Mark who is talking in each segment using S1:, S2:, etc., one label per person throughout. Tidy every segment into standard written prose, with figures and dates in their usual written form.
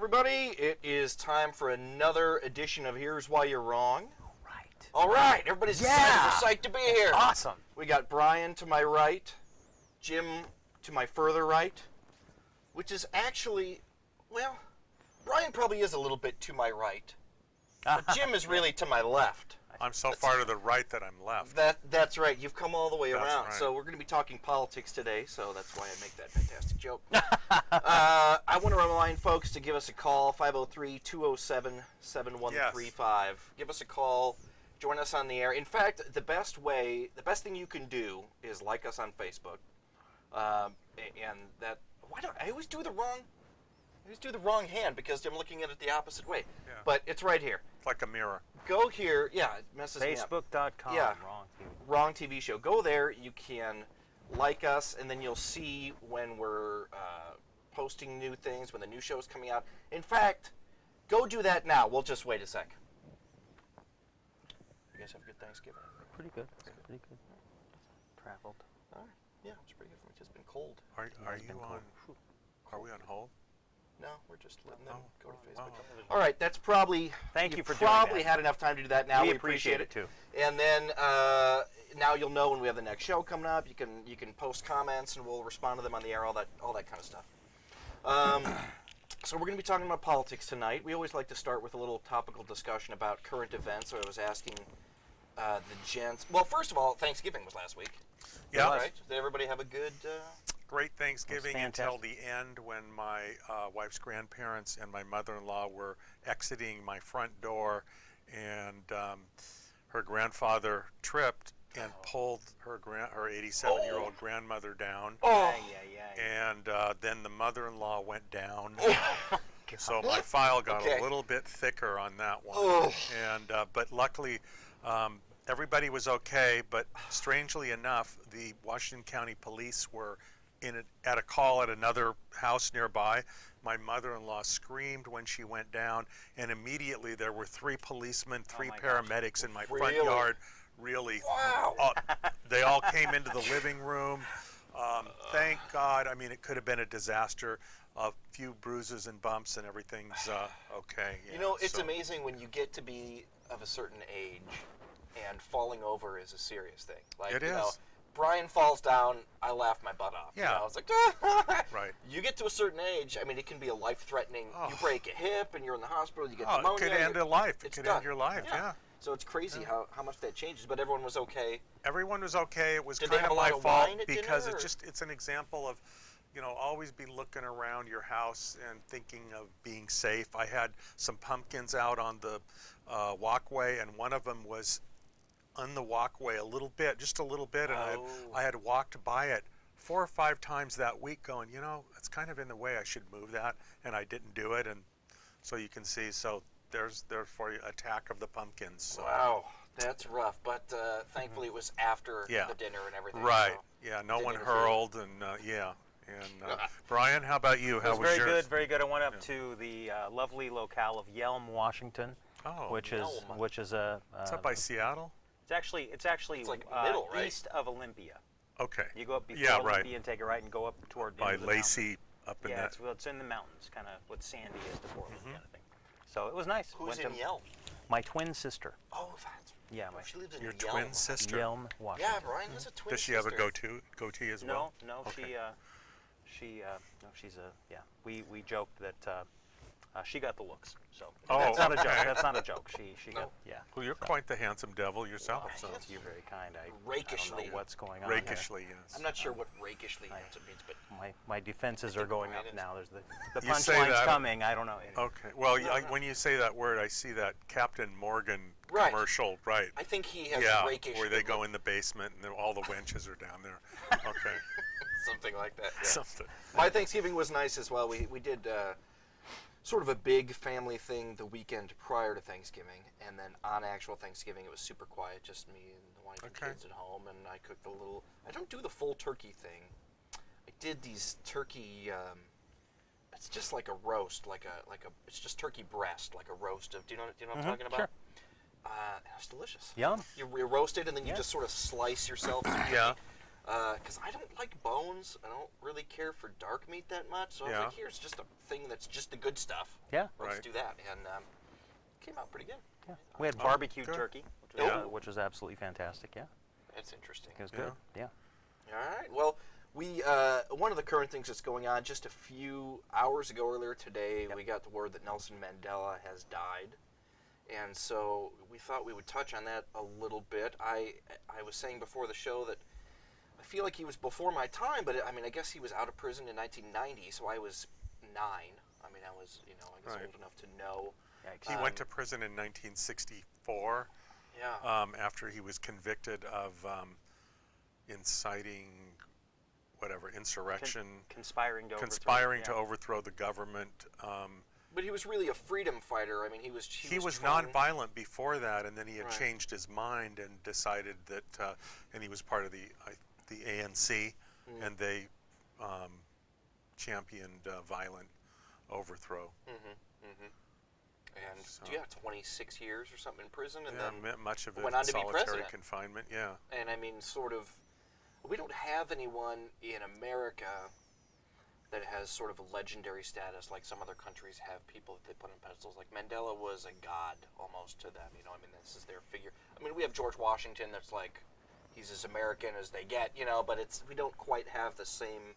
S1: everybody. It is time for another edition of Here's Why You're Wrong.
S2: Right.
S1: All right, everybody's psyched to be here.
S2: Awesome.
S1: We got Brian to my right, Jim to my further right, which is actually, well, Brian probably is a little bit to my right, but Jim is really to my left.
S3: I'm so far to the right that I'm left.
S1: That's right. You've come all the way around.
S3: Right.
S1: So we're going to be talking politics today, so that's why I make that fantastic joke. I want to remind folks to give us a call, 503-207-7135.
S3: Yes.
S1: Give us a call. Join us on the air. In fact, the best thing you can do is like us on Facebook. And that, why don't I always do the wrong hand because I'm looking at it the opposite way.
S3: Yeah.
S1: But it's right here.
S3: It's like a mirror.
S1: Go here. Yeah, it messes me up.
S2: Facebook.com.
S1: Yeah.
S2: Wrong TV.
S1: Wrong TV show. Go there. You can like us, and then you'll see when we're posting new things, when the new show is coming out. In fact, go do that now. We'll just wait a sec. You guys have a good Thanksgiving?
S2: Pretty good. Pretty good. Traveled.
S1: All right. Yeah, it's pretty good for me. It's just been cold.
S3: Are you on? Are we on hold?
S1: No, we're just letting them go to Facebook.
S3: Wow.
S1: All right, that's probably.
S2: Thank you for doing
S1: probably
S2: that.
S1: had enough time to do that now.
S2: We appreciate it too.
S1: And then now you'll know when we have the next show coming up. You can post comments and we'll respond to them on the air. All that kind of stuff. So we're going to be talking about politics tonight. We always like to start with a little topical discussion about current events. So I was asking the gents. Well, first of all, Thanksgiving was last week.
S3: Yeah.
S1: Right. Did everybody have a good?
S3: Great Thanksgiving until
S2: fantastic.
S3: the end when my wife's grandparents and my mother-in-law were exiting my front door, and her grandfather tripped and pulled her 87-year-old grandmother down.
S1: Oh.
S3: And then the mother-in-law went down. So my file got a little bit thicker on that one. And but luckily, everybody was okay. But strangely enough, the Washington County Police were at a call at another house nearby. My mother-in-law screamed when she went down, and immediately there were 3 policemen, 3 paramedics in my front yard. Really,
S1: wow.
S3: They all came into the living room. Thank God. I mean, it could have been a disaster. A few bruises and bumps, and everything's okay. Yeah.
S1: You know, it's amazing when you get to be of a certain age, and falling over is a serious thing. Like,
S3: it
S1: you
S3: is.
S1: know, Brian falls down, I laugh my butt off.
S3: Yeah.
S1: You know, I was like,
S3: Right.
S1: You get to a certain age, I mean, it can be a life-threatening. You break a hip, and you're in the hospital. You get
S3: Oh,
S1: pneumonia.
S3: it could end a life. It
S1: it's
S3: could
S1: done.
S3: end your life. Yeah.
S1: So it's crazy how much that changes. But everyone was okay.
S3: Everyone was okay. It was
S1: Did they
S3: kind
S1: have
S3: of
S1: a lot
S3: my
S1: of
S3: fault
S1: wine at
S3: because
S1: dinner,
S3: it's an example of, always be looking around your house and thinking of being safe. I had some pumpkins out on the walkway, and one of them was on the walkway just a little bit, and I had walked by it 4 or 5 times that week going, it's kind of in the way, I should move that, and I didn't do it, and so you can see, so there's for you attack of the pumpkins. So.
S1: Wow, that's rough, but thankfully it was after the dinner and everything.
S3: Right,
S1: so
S3: yeah, no one hurled, and And Brian, how about you? How was yours?
S2: Very good. I went up to the lovely locale of Yelm, Washington, which is a.
S3: It's up by Seattle.
S2: It's actually
S1: like middle, right?
S2: east of Olympia.
S3: Okay.
S2: You go up before Olympia and take a right and go up toward
S3: by Lacey up in that.
S2: Yeah, it's in the mountains, kind of what Sandy is to Portland, kind of thing. So it was nice.
S1: Who's in Yelm?
S2: My twin sister.
S1: Oh, that's.
S2: Yeah,
S1: she lives in
S3: your
S1: Yelm.
S3: twin sister.
S2: Yelm, Washington.
S1: Yeah, Brian has a twin sister.
S3: Does she have a goatee as well?
S2: No,
S3: okay.
S2: she's we joked that she got the looks. So
S3: Oh,
S2: that's not a
S3: okay.
S2: joke. That's not a joke. She got
S3: Well, you're quite the handsome devil yourself. So.
S2: You're very kind. I
S1: Rakishly.
S2: don't know what's going on.
S3: Rakishly, yes.
S1: I'm not sure what rakishly handsome means, but
S2: My defenses are going up now. There's the
S3: You say
S2: punchline's
S3: that-
S2: coming. I don't know.
S3: Okay. Well, when you say that word, I see that Captain Morgan
S1: Right.
S3: commercial, right?
S1: I think he has rakish.
S3: Where they go in the basement and all the winches are down there. Okay.
S1: Something like that. Yeah.
S3: Something.
S1: My Thanksgiving was nice as well. We did sort of a big family thing the weekend prior to Thanksgiving, and then on actual Thanksgiving it was super quiet, just me and the wife and kids at home, and I cooked I don't do the full turkey thing. I did these turkey. It's just like a roast, it's just turkey breast, like a roast of. Do you know what I'm talking about?
S2: Sure.
S1: It was delicious.
S2: Yum.
S1: You roast it and then you just sort of slice yourself.
S3: Yeah.
S1: because I don't like bones. I don't really care for dark meat that much. So I was like, here's just a thing that's just the good stuff.
S2: Yeah.
S1: Let's do that. And came out pretty good.
S2: Yeah. We had barbecue turkey, which was absolutely fantastic. Yeah.
S1: That's interesting.
S2: It was good. Yeah.
S1: All right. Well, we one of the current things that's going on, just a few hours ago, earlier today, we got the word that Nelson Mandela has died. And so we thought we would touch on that a little bit. I was saying before the show that I feel like he was before my time, but I mean, I guess he was out of prison in 1990, so I was 9. I mean, I was, I guess old enough to know.
S3: He went to prison in 1964 after he was convicted of inciting, insurrection.
S2: Conspiring
S3: to overthrow the government.
S1: But he was really a freedom fighter. I mean, he was
S3: nonviolent before that, and then he had changed his mind and decided that, and he was part of the ANC, and they championed violent overthrow.
S1: And 26 years or something in prison, and
S3: then much of it
S1: went on to be
S3: solitary
S1: president.
S3: Confinement. Yeah.
S1: And I mean, sort of, we don't have anyone in America that has sort of a legendary status like some other countries have people that they put on pedestals. Like Mandela was a god almost to them, I mean, this is their figure. I mean, we have George Washington that's like, he's as American as they get, but we don't quite have the same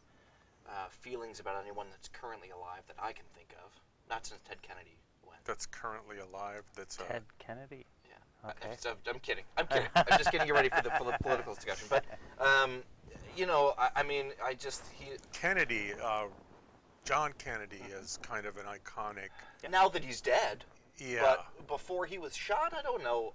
S1: feelings about anyone that's currently alive that I can think of. Not since Ted Kennedy went.
S3: That's currently alive?
S2: Ted Kennedy?
S1: Yeah.
S2: Okay.
S1: I'm kidding. I'm just getting you ready for the political discussion. But,
S3: Kennedy, John Kennedy is kind of an iconic.
S1: Now that he's dead.
S3: Yeah.
S1: But before he was shot, I don't know.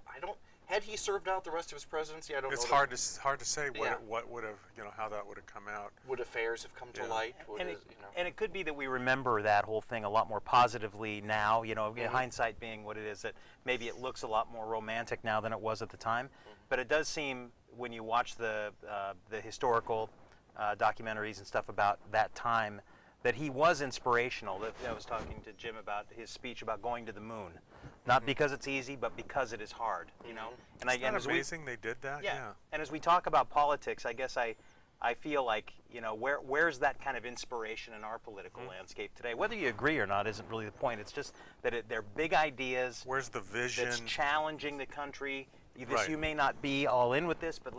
S1: Had he served out the rest of his presidency? I don't know.
S3: It's hard to say what would have, how that would have come out.
S1: Would affairs have come to light?
S2: And it could be that we remember that whole thing a lot more positively now, hindsight being what it is, that maybe it looks a lot more romantic now than it was at the time. But it does seem, when you watch the historical documentaries and stuff about that time, that he was inspirational. I was talking to Jim about his speech about going to the moon. Not because it's easy, but because it is hard, And
S3: Isn't that amazing they did that? Yeah.
S2: And as we talk about politics, I guess I feel like, where's that kind of inspiration in our political landscape today? Whether you agree or not isn't really the point. It's just that they're big ideas.
S3: Where's the vision?
S2: That's challenging the country. You may not be all in with this, but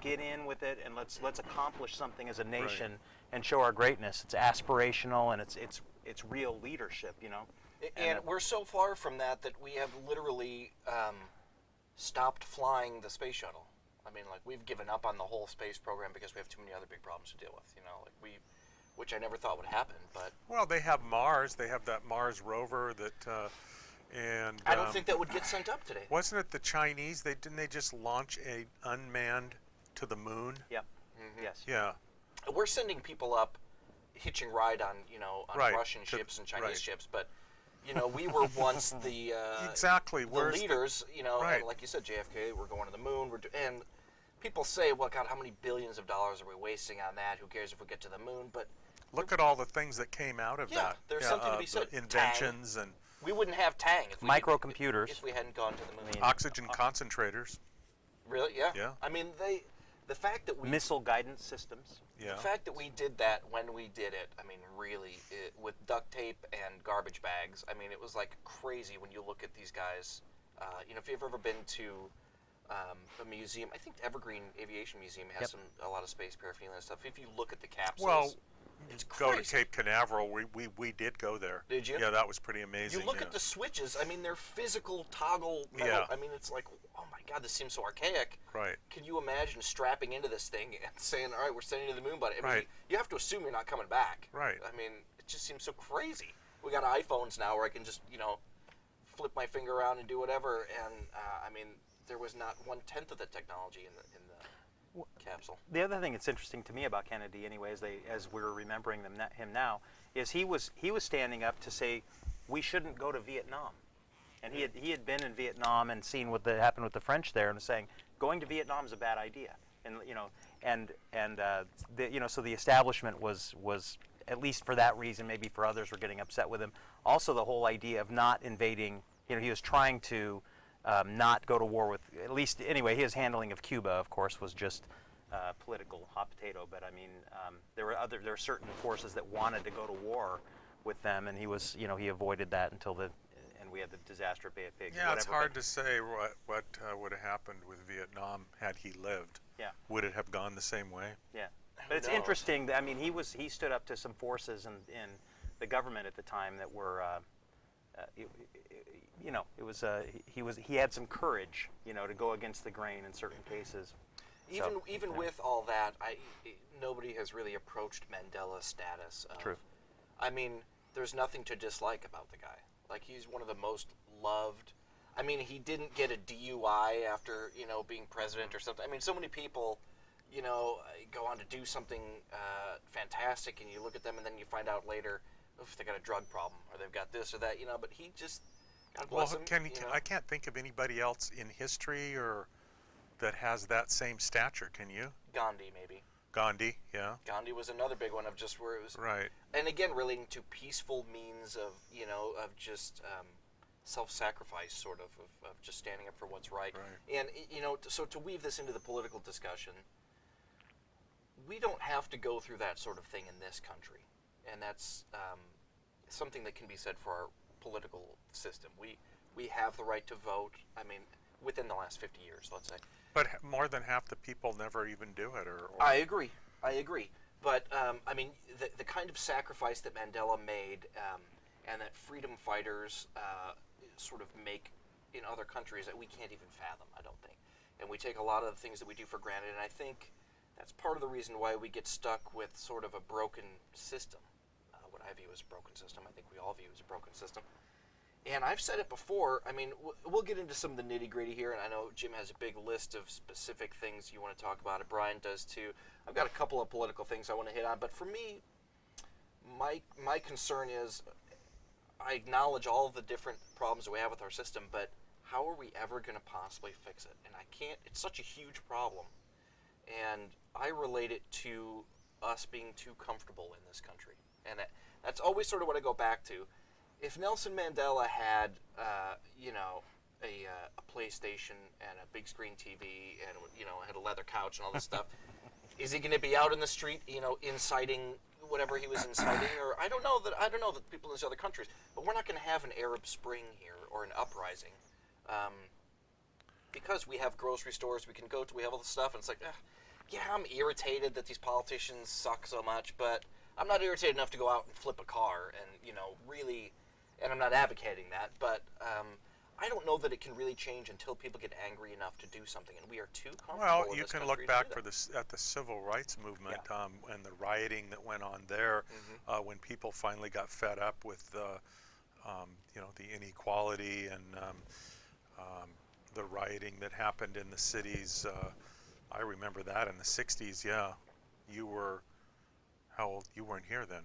S2: get in with it, and let's accomplish something as a nation and show our greatness. It's aspirational, and it's real leadership,
S1: And we're so far from that we have literally stopped flying the space shuttle. I mean, we've given up on the whole space program because we have too many other big problems to deal with, which I never thought would happen, but...
S3: Well, they have Mars. They have that Mars rover that... And
S1: I don't think that would get sent up today.
S3: Wasn't it the Chinese? Didn't they just launch a unmanned to the moon?
S2: Yep. Yes.
S3: Yeah.
S1: We're sending people up, hitching ride on Russian ships and Chinese ships, but we were once the leaders. And like you said, JFK. We're going to the moon. And people say, "Well, God, how many billions of dollars are we wasting on that? Who cares if we get to the moon?" But
S3: look at all the things that came out of that.
S1: There's something to be said.
S3: Inventions
S1: Tang. We wouldn't have Tang if
S2: microcomputers
S1: if we hadn't gone to the moon.
S3: Oxygen concentrators.
S1: Really? Yeah. Yeah. I mean, the fact that we
S2: missile guidance systems.
S1: Yeah. The fact that we did that when we did it, I mean, really, with duct tape and garbage bags. I mean, it was like crazy when you look at these guys. If you've ever been to a museum, I think Evergreen Aviation Museum has a lot of space paraphernalia and stuff. If you look at the capsules. It's crazy.
S3: Go to Cape Canaveral. We did go there.
S1: Did you?
S3: Yeah, that was pretty amazing.
S1: You look at the switches. I mean, they're physical toggle metal.
S3: Yeah.
S1: I mean, it's like, oh my God, this seems so archaic.
S3: Right.
S1: Can you imagine strapping into this thing and saying, all right, we're sending you to the moon, but I mean, you have to assume you're not coming back.
S3: Right.
S1: I mean, it just seems so crazy. We got iPhones now where I can just, flip my finger around and do whatever. And I mean, there was not 1/10 of the technology in the capsule.
S2: The other thing that's interesting to me about Kennedy, anyways, as we're remembering him now, is he was standing up to say we shouldn't go to Vietnam, and he had been in Vietnam and seen what happened with the French there, and was saying going to Vietnam is a bad idea, and so the establishment was at least for that reason, maybe for others were getting upset with him. Also, the whole idea of not invading, he was trying to. Not go to war with, at least anyway, his handling of Cuba, of course, was just political hot potato, but I mean, there were certain forces that wanted to go to war with them, and he was, he avoided that until and we had the disaster at Bay of Pigs.
S3: Yeah,
S2: whatever,
S3: it's hard to say what would have happened with Vietnam had he lived.
S2: Yeah.
S3: Would it have gone the same way?
S2: Yeah. But it's interesting. I mean, he stood up to some forces in the government at the time that were, he had some courage, to go against the grain in certain cases.
S1: Even with all that, nobody has really approached Mandela's status.
S2: True.
S1: I mean, there's nothing to dislike about the guy. Like, he's one of the most loved. I mean, he didn't get a DUI after, being president or something. I mean, so many people, go on to do something fantastic, and you look at them, and then you find out later, if they got a drug problem, or they've got this or that, but he just, God bless him.
S3: I can't think of anybody else in history or that has that same stature. Can you?
S1: Gandhi, maybe.
S3: Gandhi, yeah.
S1: Gandhi was another big one of just where it was
S3: right.
S1: And again, relating to peaceful means of of just self-sacrifice, sort of just standing up for what's right. And so to weave this into the political discussion, we don't have to go through that sort of thing in this country, and that's something that can be said for our political system. We have the right to vote. I mean, within the last 50 years, let's say.
S3: But more than half the people never even do it, or
S1: I agree. But I mean, the kind of sacrifice that Mandela made, and that freedom fighters sort of make in other countries, that we can't even fathom, I don't think. And we take a lot of the things that we do for granted, and I think that's part of the reason why we get stuck with sort of a broken system. What I view as a broken system, I think we all view as a broken system. And I've said it before, I mean, we'll get into some of the nitty-gritty here, and I know Jim has a big list of specific things you want to talk about, and Brian does too. I've got a couple of political things I want to hit on, but for me, my concern is, I acknowledge all of the different problems that we have with our system, but how are we ever going to possibly fix it? And I can't, it's such a huge problem, and I relate it to us being too comfortable in this country. And that's always sort of what I go back to. If Nelson Mandela had, a PlayStation and a big screen TV and, had a leather couch and all this stuff, is he going to be out in the street, inciting whatever he was inciting? Or I don't know that people in these other countries, but we're not going to have an Arab Spring here or an uprising, because we have grocery stores we can go to, we have all this stuff, and it's like, yeah, I'm irritated that these politicians suck so much, but I'm not irritated enough to go out and flip a car and, really. And I'm not advocating that, but I don't know that it can really change until people get angry enough to do something, and we are too comfortable.
S3: Well, you can look back at the civil rights movement, and the rioting that went on there, when people finally got fed up with the inequality and the rioting that happened in the cities. I remember that in the '60s. Yeah, you were how old? You weren't here then.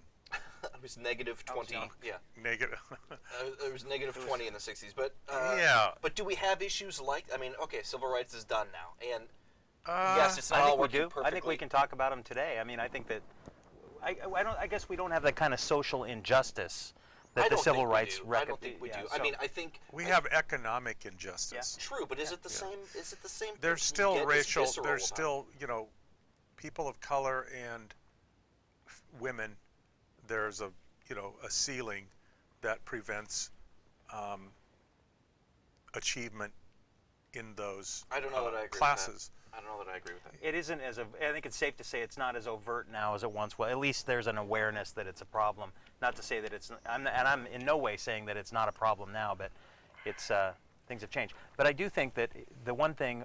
S1: I was negative 20. Yeah.
S3: Negative.
S1: It was negative 20 in the 60s, but
S3: yeah.
S1: But do we have issues like? I mean, okay, civil rights is done now, and yes, it's not
S2: I
S1: all
S2: think we
S1: working
S2: do.
S1: perfectly.
S2: I think we can talk about them today. I mean, I think that I guess we don't have that kind of social injustice that the civil rights record.
S1: I don't think we do. I mean, I think
S3: we have economic injustice.
S1: Yeah. True, but is it the same? Is it the same?
S3: There's still racial. There's still people of color and women. There's a ceiling that prevents achievement in those
S1: I don't know that I agree
S3: classes.
S1: With that. I don't know that I agree with that.
S2: It isn't I think it's safe to say it's not as overt now as it once was. At least there's an awareness that it's a problem. Not to say that it's. I'm in no way saying that it's not a problem now, but it's things have changed. But I do think that the one thing.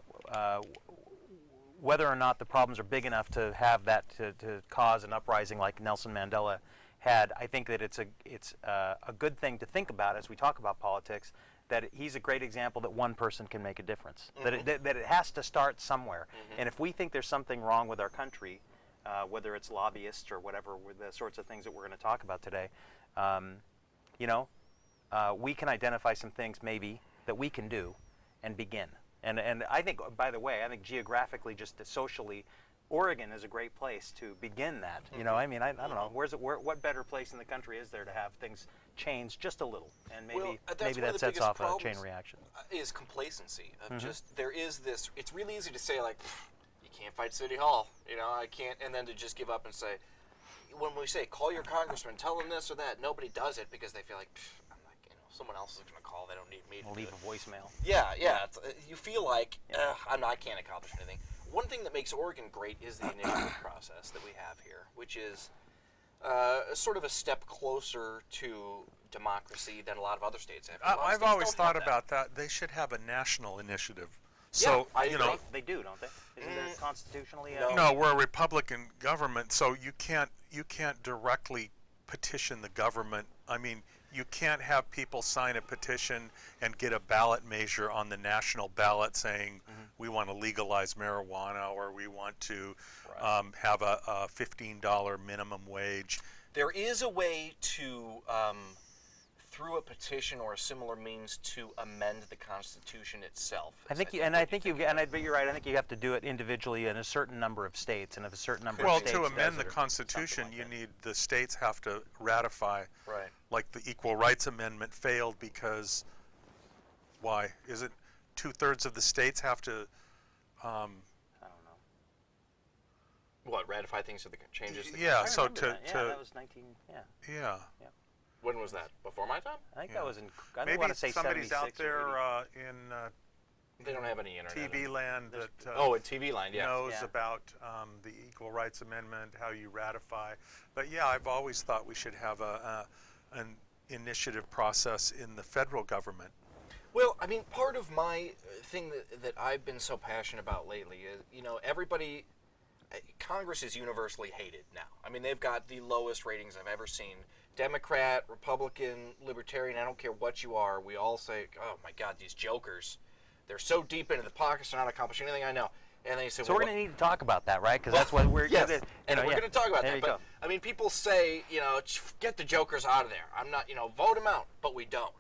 S2: Whether or not the problems are big enough to have that to cause an uprising like Nelson Mandela had, I think that it's a good thing to think about as we talk about politics, that he's a great example that one person can make a difference, that it has to start somewhere. And if we think there's something wrong with our country, whether it's lobbyists or whatever, with the sorts of things that we're going to talk about today, we can identify some things maybe that we can do and begin. And I think, by the way, geographically, just socially, Oregon is a great place to begin that. I mean, I don't know. What better place in the country is there to have things change just a little, and maybe that sets off a chain reaction.
S1: Is complacency of just there is this. It's really easy to say like, you can't fight City Hall. I can't. And then to just give up and say, when we say call your congressman, tell him this or that, nobody does it because they feel like I'm not. Someone else is going to call. They don't need me to
S2: leave a voicemail.
S1: Yeah. You feel like I can't accomplish anything. One thing that makes Oregon great is the initiative process that we have here, which is sort of a step closer to democracy than a lot of other states have.
S3: I've always thought about that. They should have a national initiative. So,
S1: I agree.
S2: They do, don't they? Isn't there constitutionally?
S3: No, we're a Republican government, so you can't directly petition the government. I mean, you can't have people sign a petition and get a ballot measure on the national ballot saying we want to legalize marijuana or we want to have a $15 minimum wage.
S1: There is a way to, through a petition or a similar means, to amend the Constitution itself.
S2: But you're right. I think you have to do it individually in a certain number of states, and if a certain number of states.
S3: Well, to amend the Constitution, you need the states have to ratify.
S1: Right.
S3: Like the Equal Rights Amendment failed because why? Is it 2/3 of the states have to?
S2: I don't know.
S1: What, ratify things to the changes?
S3: Yeah.
S2: I
S3: So
S2: remember that. That was 19. Yeah.
S3: Yeah.
S1: When was that? Before my time?
S2: I think that was in. I
S3: Maybe
S2: want to say
S3: somebody's
S2: 76
S3: out there
S2: or
S1: They don't have any internet.
S3: TV land that
S1: at TV Land, yeah.
S3: knows
S2: Yeah.
S3: about the Equal Rights Amendment, how you ratify. But yeah, I've always thought we should have an initiative process in the federal government.
S1: Well, I mean, part of my thing that I've been so passionate about lately is, everybody, Congress is universally hated now. I mean, they've got the lowest ratings I've ever seen. Democrat, Republican, Libertarian, I don't care what you are, we all say, oh my God, these jokers, they're so deep into the pockets, they're not accomplishing anything I know. And then you say,
S2: so we're going to need to talk about that, right? Because that's what we're
S1: yes,
S2: and
S1: we're going to talk about
S2: there
S1: that.
S2: You
S1: but
S2: go.
S1: I mean, people say, get the jokers out of there. I'm not, vote them out, but we don't.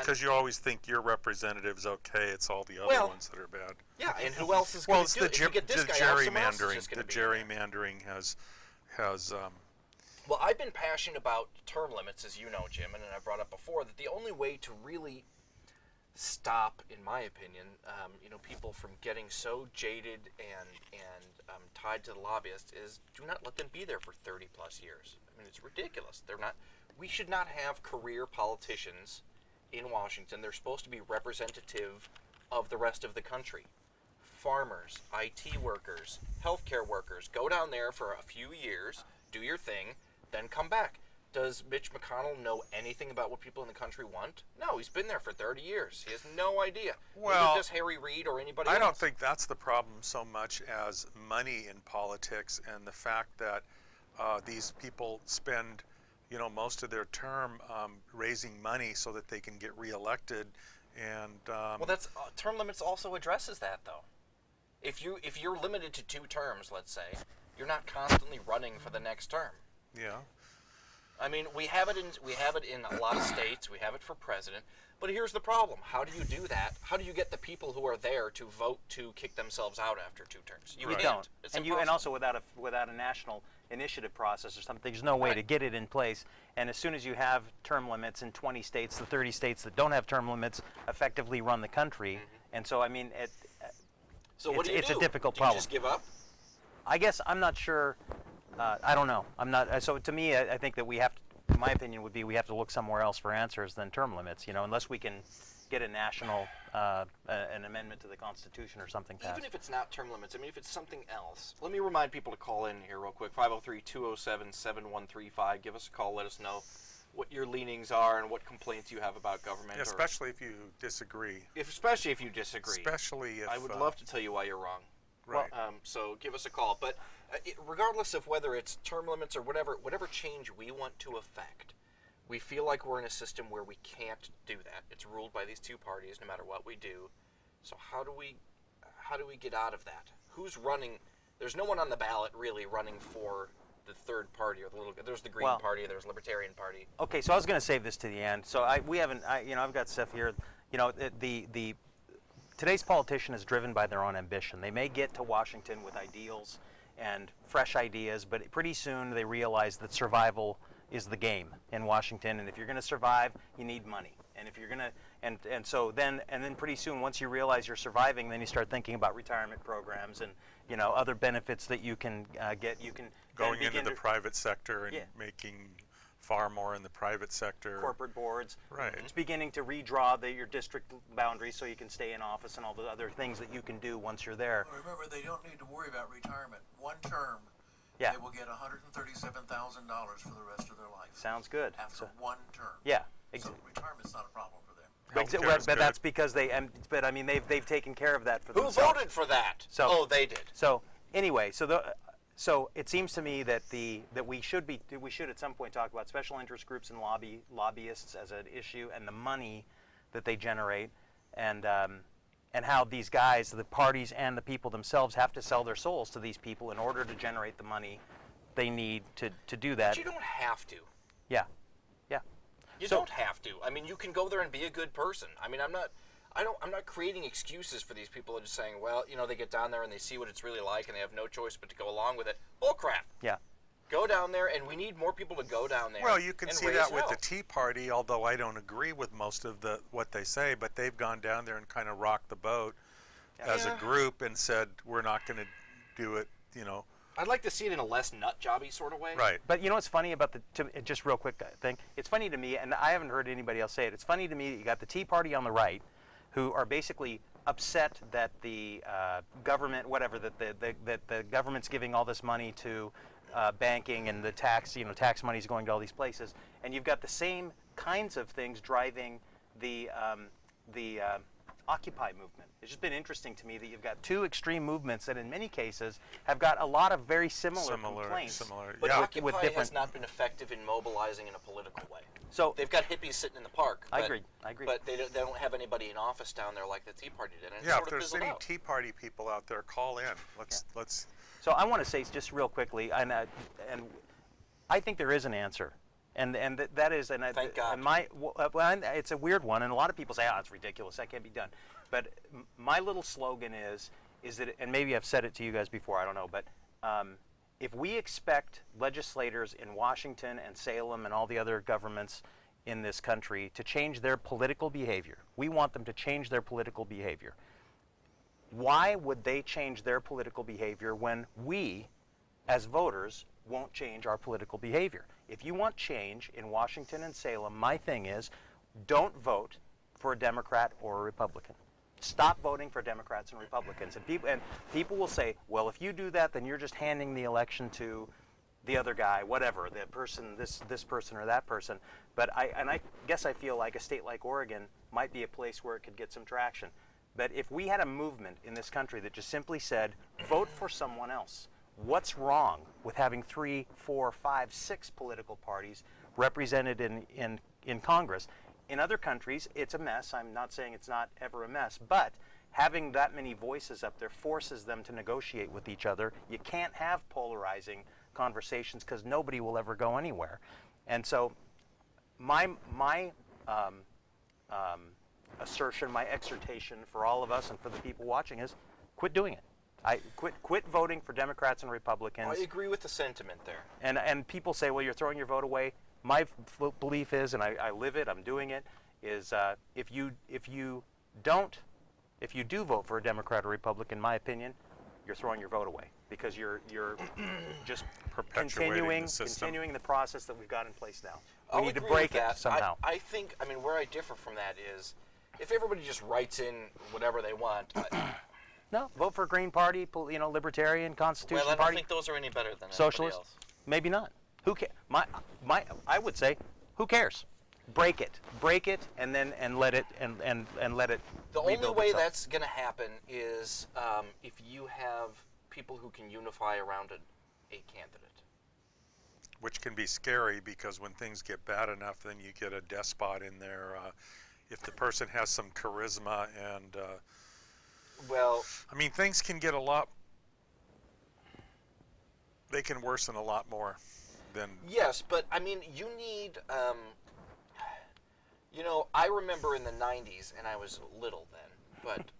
S3: Because you always think your representative's okay, it's all the other ones that are bad.
S1: Yeah, and who else is going to do it? If you get this guy out, someone else is
S3: gerrymandering.
S1: just
S3: The
S1: gonna be
S3: gerrymandering has.
S1: Well, I've been passionate about term limits, as you know, Jim, and I've brought up before that the only way to really stop, in my opinion, people from getting so jaded and tied to the lobbyists is do not let them be there for 30 plus years. I mean, it's ridiculous. We should not have career politicians in Washington. They're supposed to be representative of the rest of the country. Farmers, IT workers, healthcare workers, go down there for a few years, do your thing, then come back. Does Mitch McConnell know anything about what people in the country want? No, he's been there for 30 years. He has no idea.
S3: Well,
S1: neither does Harry Reid or anybody else.
S3: I don't think that's the problem so much as money in politics and the fact that these people spend, most of their term raising money so that they can get reelected. And
S1: well, that's term limits also addresses that though. If you're limited to 2 terms, let's say, you're not constantly running for the next term.
S3: Yeah.
S1: I mean, we have it in a lot of states. We have it for president. But here's the problem: how do you do that? How do you get the people who are there to vote to kick themselves out after 2 terms? You can't. It's impossible.
S2: And also without a national initiative process or something, there's no way to get it in place. And as soon as you have term limits in 20 states, the 30 states that don't have term limits effectively run the country. And so, I mean,
S1: what do you
S2: it's
S1: do?
S2: a difficult
S1: do
S2: problem.
S1: You just give up?
S2: I guess I'm not sure. I don't know. I'm not. So to me, I think that we have to, my opinion would be we have to look somewhere else for answers than term limits. Unless we can get a national, an amendment to the Constitution or something passed.
S1: Even if it's not term limits, I mean, if it's something else. Let me remind people to call in here real quick, 503-207-7135. Give us a call. Let us know what your leanings are and what complaints you have about government.
S3: Especially if you disagree.
S1: Especially if you disagree.
S3: Especially if...
S1: I would love to tell you why you're wrong.
S3: Right.
S1: So give us a call. But regardless of whether it's term limits or whatever change we want to affect, we feel like we're in a system where we can't do that. It's ruled by these 2 parties no matter what we do. So how do we get out of that? Who's running? There's no one on the ballot really running for the third party or there's the Green Party, there's Libertarian Party.
S2: Okay, so I was going to save this to the end. So I've got stuff here. Today's politician is driven by their own ambition. They may get to Washington with ideals and fresh ideas, but pretty soon they realize that survival is the game in Washington. And if you're going to survive, you need money. And if you're going to, And so then pretty soon, once you realize you're surviving, then you start thinking about retirement programs and other benefits that you can get. You can
S3: going into the private sector and making far more in the private sector.
S2: Corporate boards.
S3: Right.
S2: It's beginning to redraw your district boundaries so you can stay in office and all the other things that you can do once you're there.
S4: Well, remember, they don't need to worry about retirement. One term,
S2: yeah.
S4: They will get $137,000 for the rest of their life.
S2: Sounds good.
S4: After one term.
S2: Yeah.
S4: So retirement's not a problem for them.
S2: But that's because but I mean they've taken care of that for themselves.
S1: Who voted for that?
S2: So,
S1: they did.
S2: So anyway, so it seems to me that we should at some point talk about special interest groups and lobbyists as an issue, and the money that they generate, and how these guys, the parties and the people themselves, have to sell their souls to these people in order to generate the money they need to do that.
S1: But you don't have to.
S2: Yeah.
S1: You don't have to. I mean, you can go there and be a good person. I mean, I'm not creating excuses for these people and just saying, well, they get down there and they see what it's really like and they have no choice but to go along with it. Bull crap.
S2: Yeah.
S1: Go down there, and we need more people to go down there.
S3: Well, you can see that with
S1: hell.
S3: the Tea Party, although I don't agree with most of what they say, but they've gone down there and kind of rocked the boat as a group and said, we're not going to do it,
S1: I'd like to see it in a less nut jobby sort of way.
S3: Right.
S2: But what's funny about just real quick thing? It's funny to me, and I haven't heard anybody else say it. It's funny to me that you got the Tea Party on the right, who are basically upset that the government, that the government's giving all this money to banking and the tax money's going to all these places, and you've got the same kinds of things driving the Occupy movement. It's just been interesting to me that you've got two extreme movements that in many cases have got a lot of very similar complaints.
S1: But
S3: yeah.
S1: Occupy
S2: with different...
S1: has not been effective in mobilizing in a political way.
S2: So
S1: they've got hippies sitting in the park.
S2: I agree.
S1: But they don't have anybody in office down there like the Tea Party did. And
S3: Yeah,
S1: if
S3: there's any Tea Party people out there, call in. Let's.
S2: So I want to say just real quickly, and I think there is an answer. And that is,
S1: Thank God.
S2: And it's a weird one, and a lot of people say, "Oh, it's ridiculous. That can't be done." But my little slogan is that, and maybe I've said it to you guys before, I don't know, but if we expect legislators in Washington and Salem and all the other governments in this country to change their political behavior, we want them to change their political behavior. Why would they change their political behavior when we, as voters, won't change our political behavior? If you want change in Washington and Salem, my thing is, don't vote for a Democrat or a Republican. Stop voting for Democrats and Republicans. And people will say, well, if you do that, then you're just handing the election to the other guy, whatever, the person, this person or that person. But I guess I feel like a state like Oregon might be a place where it could get some traction. But if we had a movement in this country that just simply said, vote for someone else, what's wrong with having 3, 4, 5, 6 political parties represented in Congress? In other countries, it's a mess. I'm not saying it's not ever a mess, but having that many voices up there forces them to negotiate with each other. You can't have polarizing conversations because nobody will ever go anywhere. And so my assertion, my exhortation for all of us and for the people watching is quit doing it. Quit voting for Democrats and Republicans.
S1: I agree with the sentiment there.
S2: And people say, well, you're throwing your vote away. My belief is, and I live it, I'm doing it, is if you do vote for a Democrat or Republican, in my opinion, you're throwing your vote away because you're just continuing the process that we've got in place now. We need to break it somehow.
S1: I think, where I differ from that is, if everybody just writes in whatever they want.
S2: No, vote for Green Party, Libertarian, Constitution
S1: Party.
S2: Party.
S1: I don't think those are any better than
S2: Socialist.
S1: Else.
S2: Maybe not. Who cares? I would say, who cares? Break it, and let it let it.
S1: The only way
S2: itself.
S1: that's going to happen is if you have people who can unify around a candidate.
S3: Which can be scary because when things get bad enough, then you get a despot in there. If the person has some charisma and. Things can get they can worsen a lot more than...
S1: Yes, but, you need, I remember in the 90s, and I was little then, but,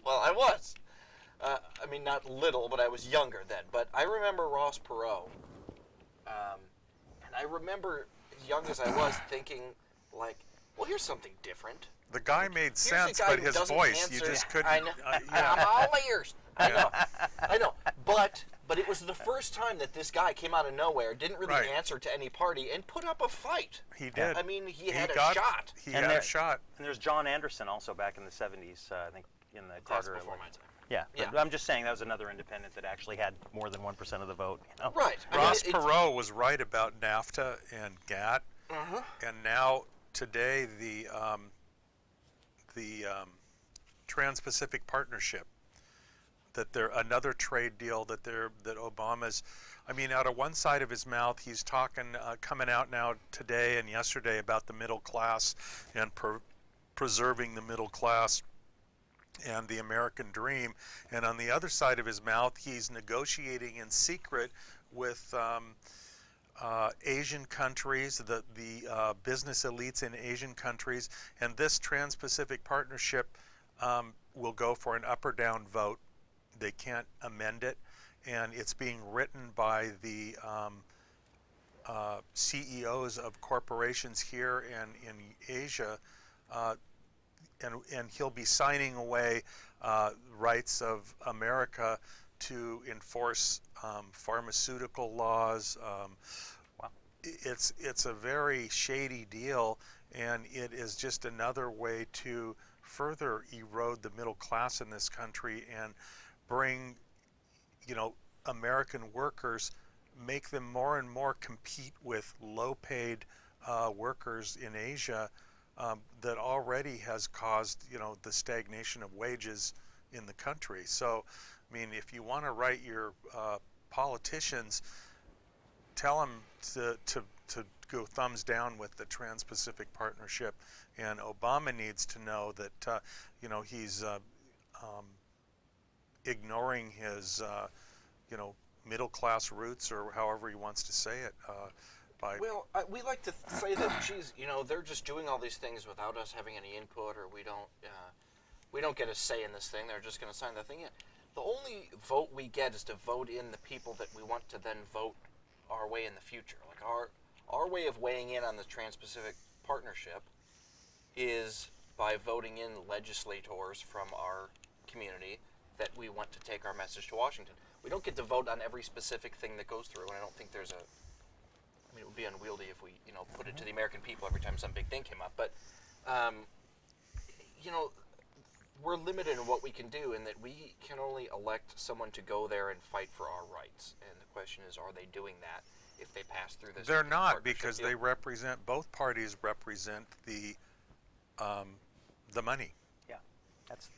S1: well, I was. Not little, but I was younger then. But I remember Ross Perot, and I remember, as young as I was, thinking, like, Well, here's something different.
S3: The guy made
S1: Here's
S3: sense,
S1: a guy
S3: but
S1: who
S3: his
S1: doesn't
S3: voice, you
S1: answer-
S3: just couldn't.
S1: I know.
S3: Yeah.
S1: I'm all ears. I know. But it was the first time that this guy came out of nowhere, didn't really
S3: Right.
S1: answer to any party, and put up a fight.
S3: He did.
S1: I mean, he had a
S3: got-
S1: shot.
S3: He
S2: And
S3: had
S2: there-
S3: a shot.
S2: And there's John Anderson also back in the 70s, I think, in the
S1: That's
S2: Carter.
S1: before my time.
S2: Yeah,
S1: Yeah.
S2: but I'm just saying that was another independent that actually had more than 1% of the vote. You know?
S1: Right. I
S3: Ross
S1: mean, it's-
S3: Perot was right about NAFTA and GATT,
S1: Uh-huh.
S3: and now today the Trans-Pacific Partnership, that they're another trade deal that Obama's, I mean, out of one side of his mouth, he's talking, coming out now today and yesterday about the middle class and preserving the middle class and the American dream, and on the other side of his mouth, he's negotiating in secret with Asian countries, the business elites in Asian countries, and this Trans-Pacific Partnership will go for an up or down vote. They can't amend it, and it's being written by the CEOs of corporations here and in Asia, and he'll be signing away rights of America to enforce pharmaceutical laws.
S2: Wow.
S3: It's a very shady deal, and it is just another way to further erode the middle class in this country and bring, American workers, make them more and more compete with low-paid workers in Asia that already has caused, the stagnation of wages in the country. So, I mean, if you want to write your politicians, tell them to go thumbs down with the Trans-Pacific Partnership, and Obama needs to know that he's ignoring his middle class roots, or however he wants to say it.
S1: Well, we like to say that, geez, they're just doing all these things without us having any input, or we don't get a say in this thing. They're just going to sign the thing in. The only vote we get is to vote in the people that we want to then vote our way in the future. Like our way of weighing in on the Trans-Pacific Partnership is by voting in legislators from our community that we want to take our message to Washington. We don't get to vote on every specific thing that goes through, and I don't think there's it would be unwieldy if we, put it to the American people every time some big thing came up. But, we're limited in what we can do, in that we can only elect someone to go there and fight for our rights. And the question is, are they doing that if they pass through this?
S3: They're not,
S1: partnership
S3: because
S1: deal?
S3: they represent, both parties represent the money.
S2: Yeah, that's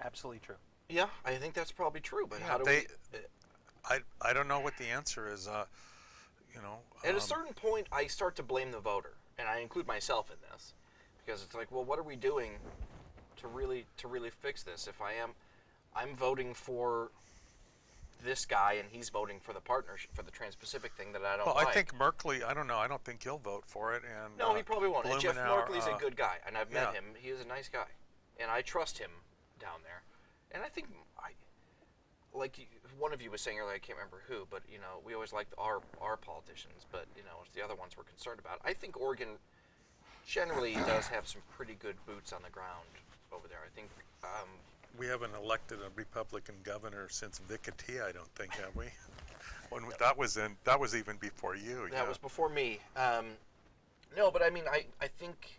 S2: absolutely true.
S1: Yeah, I think that's probably true. But
S3: Yeah,
S1: how do we?
S3: I don't know what the answer is.
S1: At a certain point, I start to blame the voter, and I include myself in this, because it's like, well, what are we doing to really fix this? If I'm voting for this guy, and he's voting for the partnership, for the Trans-Pacific thing that I don't like.
S3: Well, I think Merkley, I don't know, I don't think he'll vote for it. And
S1: No, he probably won't. And Jeff
S3: Blumenauer,
S1: Merkley's a good guy, and I've met
S3: yeah.
S1: him. He is a nice guy, and I trust him down there. And I think, like one of you was saying earlier, I can't remember who, but we always liked our politicians, but it's the other ones we're concerned about. I think Oregon generally does have some pretty good boots on the ground over there. I think.
S3: We haven't elected a Republican governor since Vicati, I don't think, have we? That was even before you.
S1: That was before me. No, but I mean, I think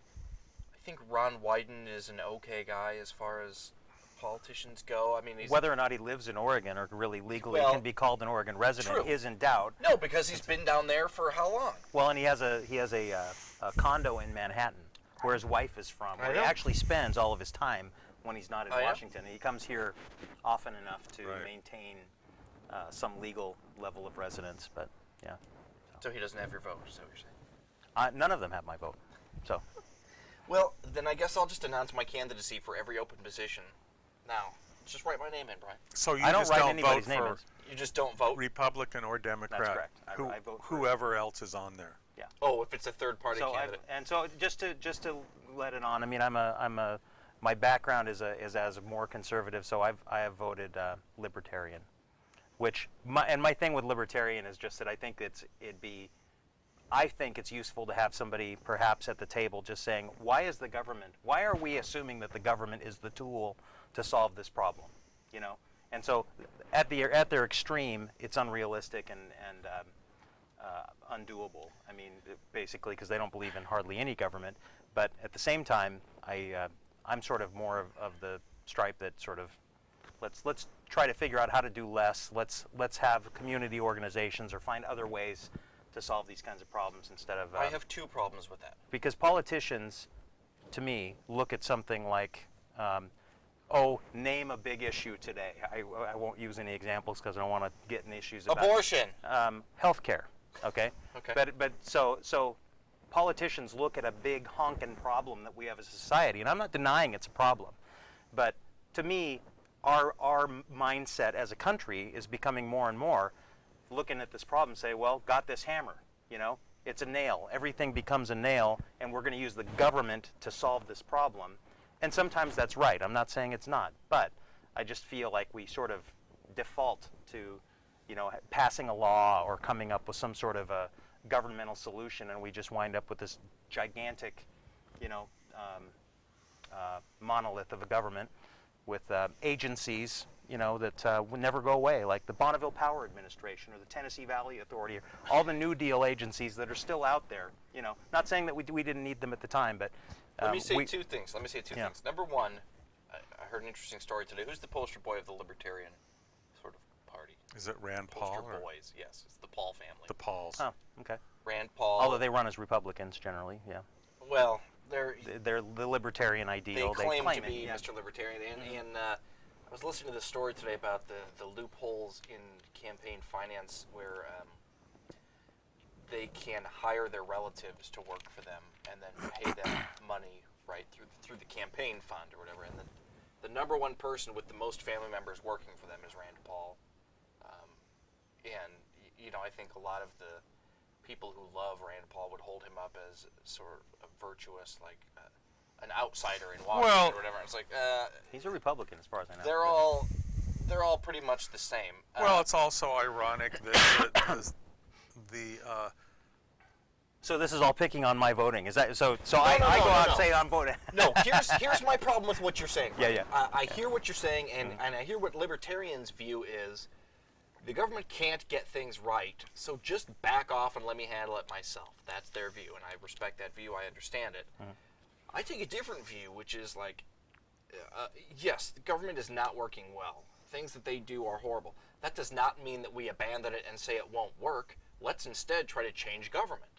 S1: Ron Wyden is an okay guy as far as politicians go. I mean,
S2: Whether or not he lives in Oregon or really legally
S1: Well,
S2: can be called an Oregon resident
S1: true.
S2: is in doubt.
S1: No, because he's been down there for how long?
S2: Well, and he has a condo in Manhattan where his wife is from, where he
S1: know.
S2: actually spends all of his time when he's not in
S1: I know.
S2: Washington. He comes here often enough to
S3: Right.
S2: maintain some legal level of residence, but yeah.
S1: So he doesn't have your vote, is that what you're saying?
S2: None of them have my vote, so.
S1: Well, then I guess I'll just announce my candidacy for every open position now. Just write my name in, Brian.
S3: So you
S2: I don't
S3: just
S2: write
S3: don't
S2: anybody's
S3: vote
S2: name
S3: for
S2: in.
S1: You just don't vote?
S3: Republican or Democrat.
S2: correct. I vote for-
S3: whoever else is on there.
S2: Yeah.
S1: Oh, if it's a third-party
S2: So
S1: candidate.
S2: so just to let it on. I mean, my background is as a more conservative, so I have voted libertarian, which my thing with libertarian is just that I think it'd be I think it's useful to have somebody perhaps at the table just saying, why are we assuming that the government is the tool to solve this problem? You know, and so at their extreme, it's unrealistic and undoable. I mean, basically, because they don't believe in hardly any government. But at the same time, I'm sort of more of the stripe that sort of let's try to figure out how to do less. Let's have community organizations or find other ways to solve these kinds of problems instead of.
S1: I have two problems with that.
S2: Because politicians, to me, look at something like, name a big issue today. I won't use any examples because I don't want to get in issues about
S1: abortion.
S2: Healthcare. Okay.
S1: Okay.
S2: But so politicians look at a big honking problem that we have as a society, and I'm not denying it's a problem, but to me, our mindset as a country is becoming more and more looking at this problem and say, well, got this hammer, you know, it's a nail. Everything becomes a nail, and we're going to use the government to solve this problem. And sometimes that's right. I'm not saying it's not, but I just feel like we sort of default to, you know, passing a law or coming up with some sort of a governmental solution, and we just wind up with this gigantic, you know, monolith of a government with agencies, you know, that would never go away, like the Bonneville Power Administration or the Tennessee Valley Authority, or all the New Deal agencies that are still out there. You know, not saying that we didn't need them at the time, but
S1: let me say two things. Things. Number one, I heard an interesting story today. Who's the poster boy of the libertarian sort of party?
S3: Is it Rand Paul?
S1: Poster boys, yes. It's the Paul family.
S3: The Pauls.
S2: Oh, okay.
S1: Rand Paul.
S2: Although they run as Republicans generally, yeah.
S1: Well,
S2: they're the libertarian ideal.
S1: They claim to
S2: it,
S1: be
S2: yeah.
S1: Mr. Libertarian, and I was listening to this story today about the loopholes in campaign finance where they can hire their relatives to work for them and then pay them money right through the campaign fund or whatever. And the number one person with the most family members working for them is Rand Paul. And you know, I think a lot of the people who love Rand Paul would hold him up as sort of a virtuous, like an outsider in Washington or whatever. It's like
S2: he's a Republican as far as I know.
S1: They're all pretty much the same.
S3: Well, it's also ironic that
S2: So this is all picking on my voting. Is that so? So
S1: No,
S2: I
S1: no,
S2: go
S1: no,
S2: out
S1: no.
S2: and say I'm voting.
S1: No, here's my problem with what you're saying.
S2: Yeah.
S1: I hear what you're saying, and I hear what libertarians' view is. The government can't get things right, so just back off and let me handle it myself. That's their view, and I respect that view. I understand it. I take a different view, which is like, yes, the government is not working well. Things that they do are horrible. That does not mean that we abandon it and say it won't work. Let's instead try to change government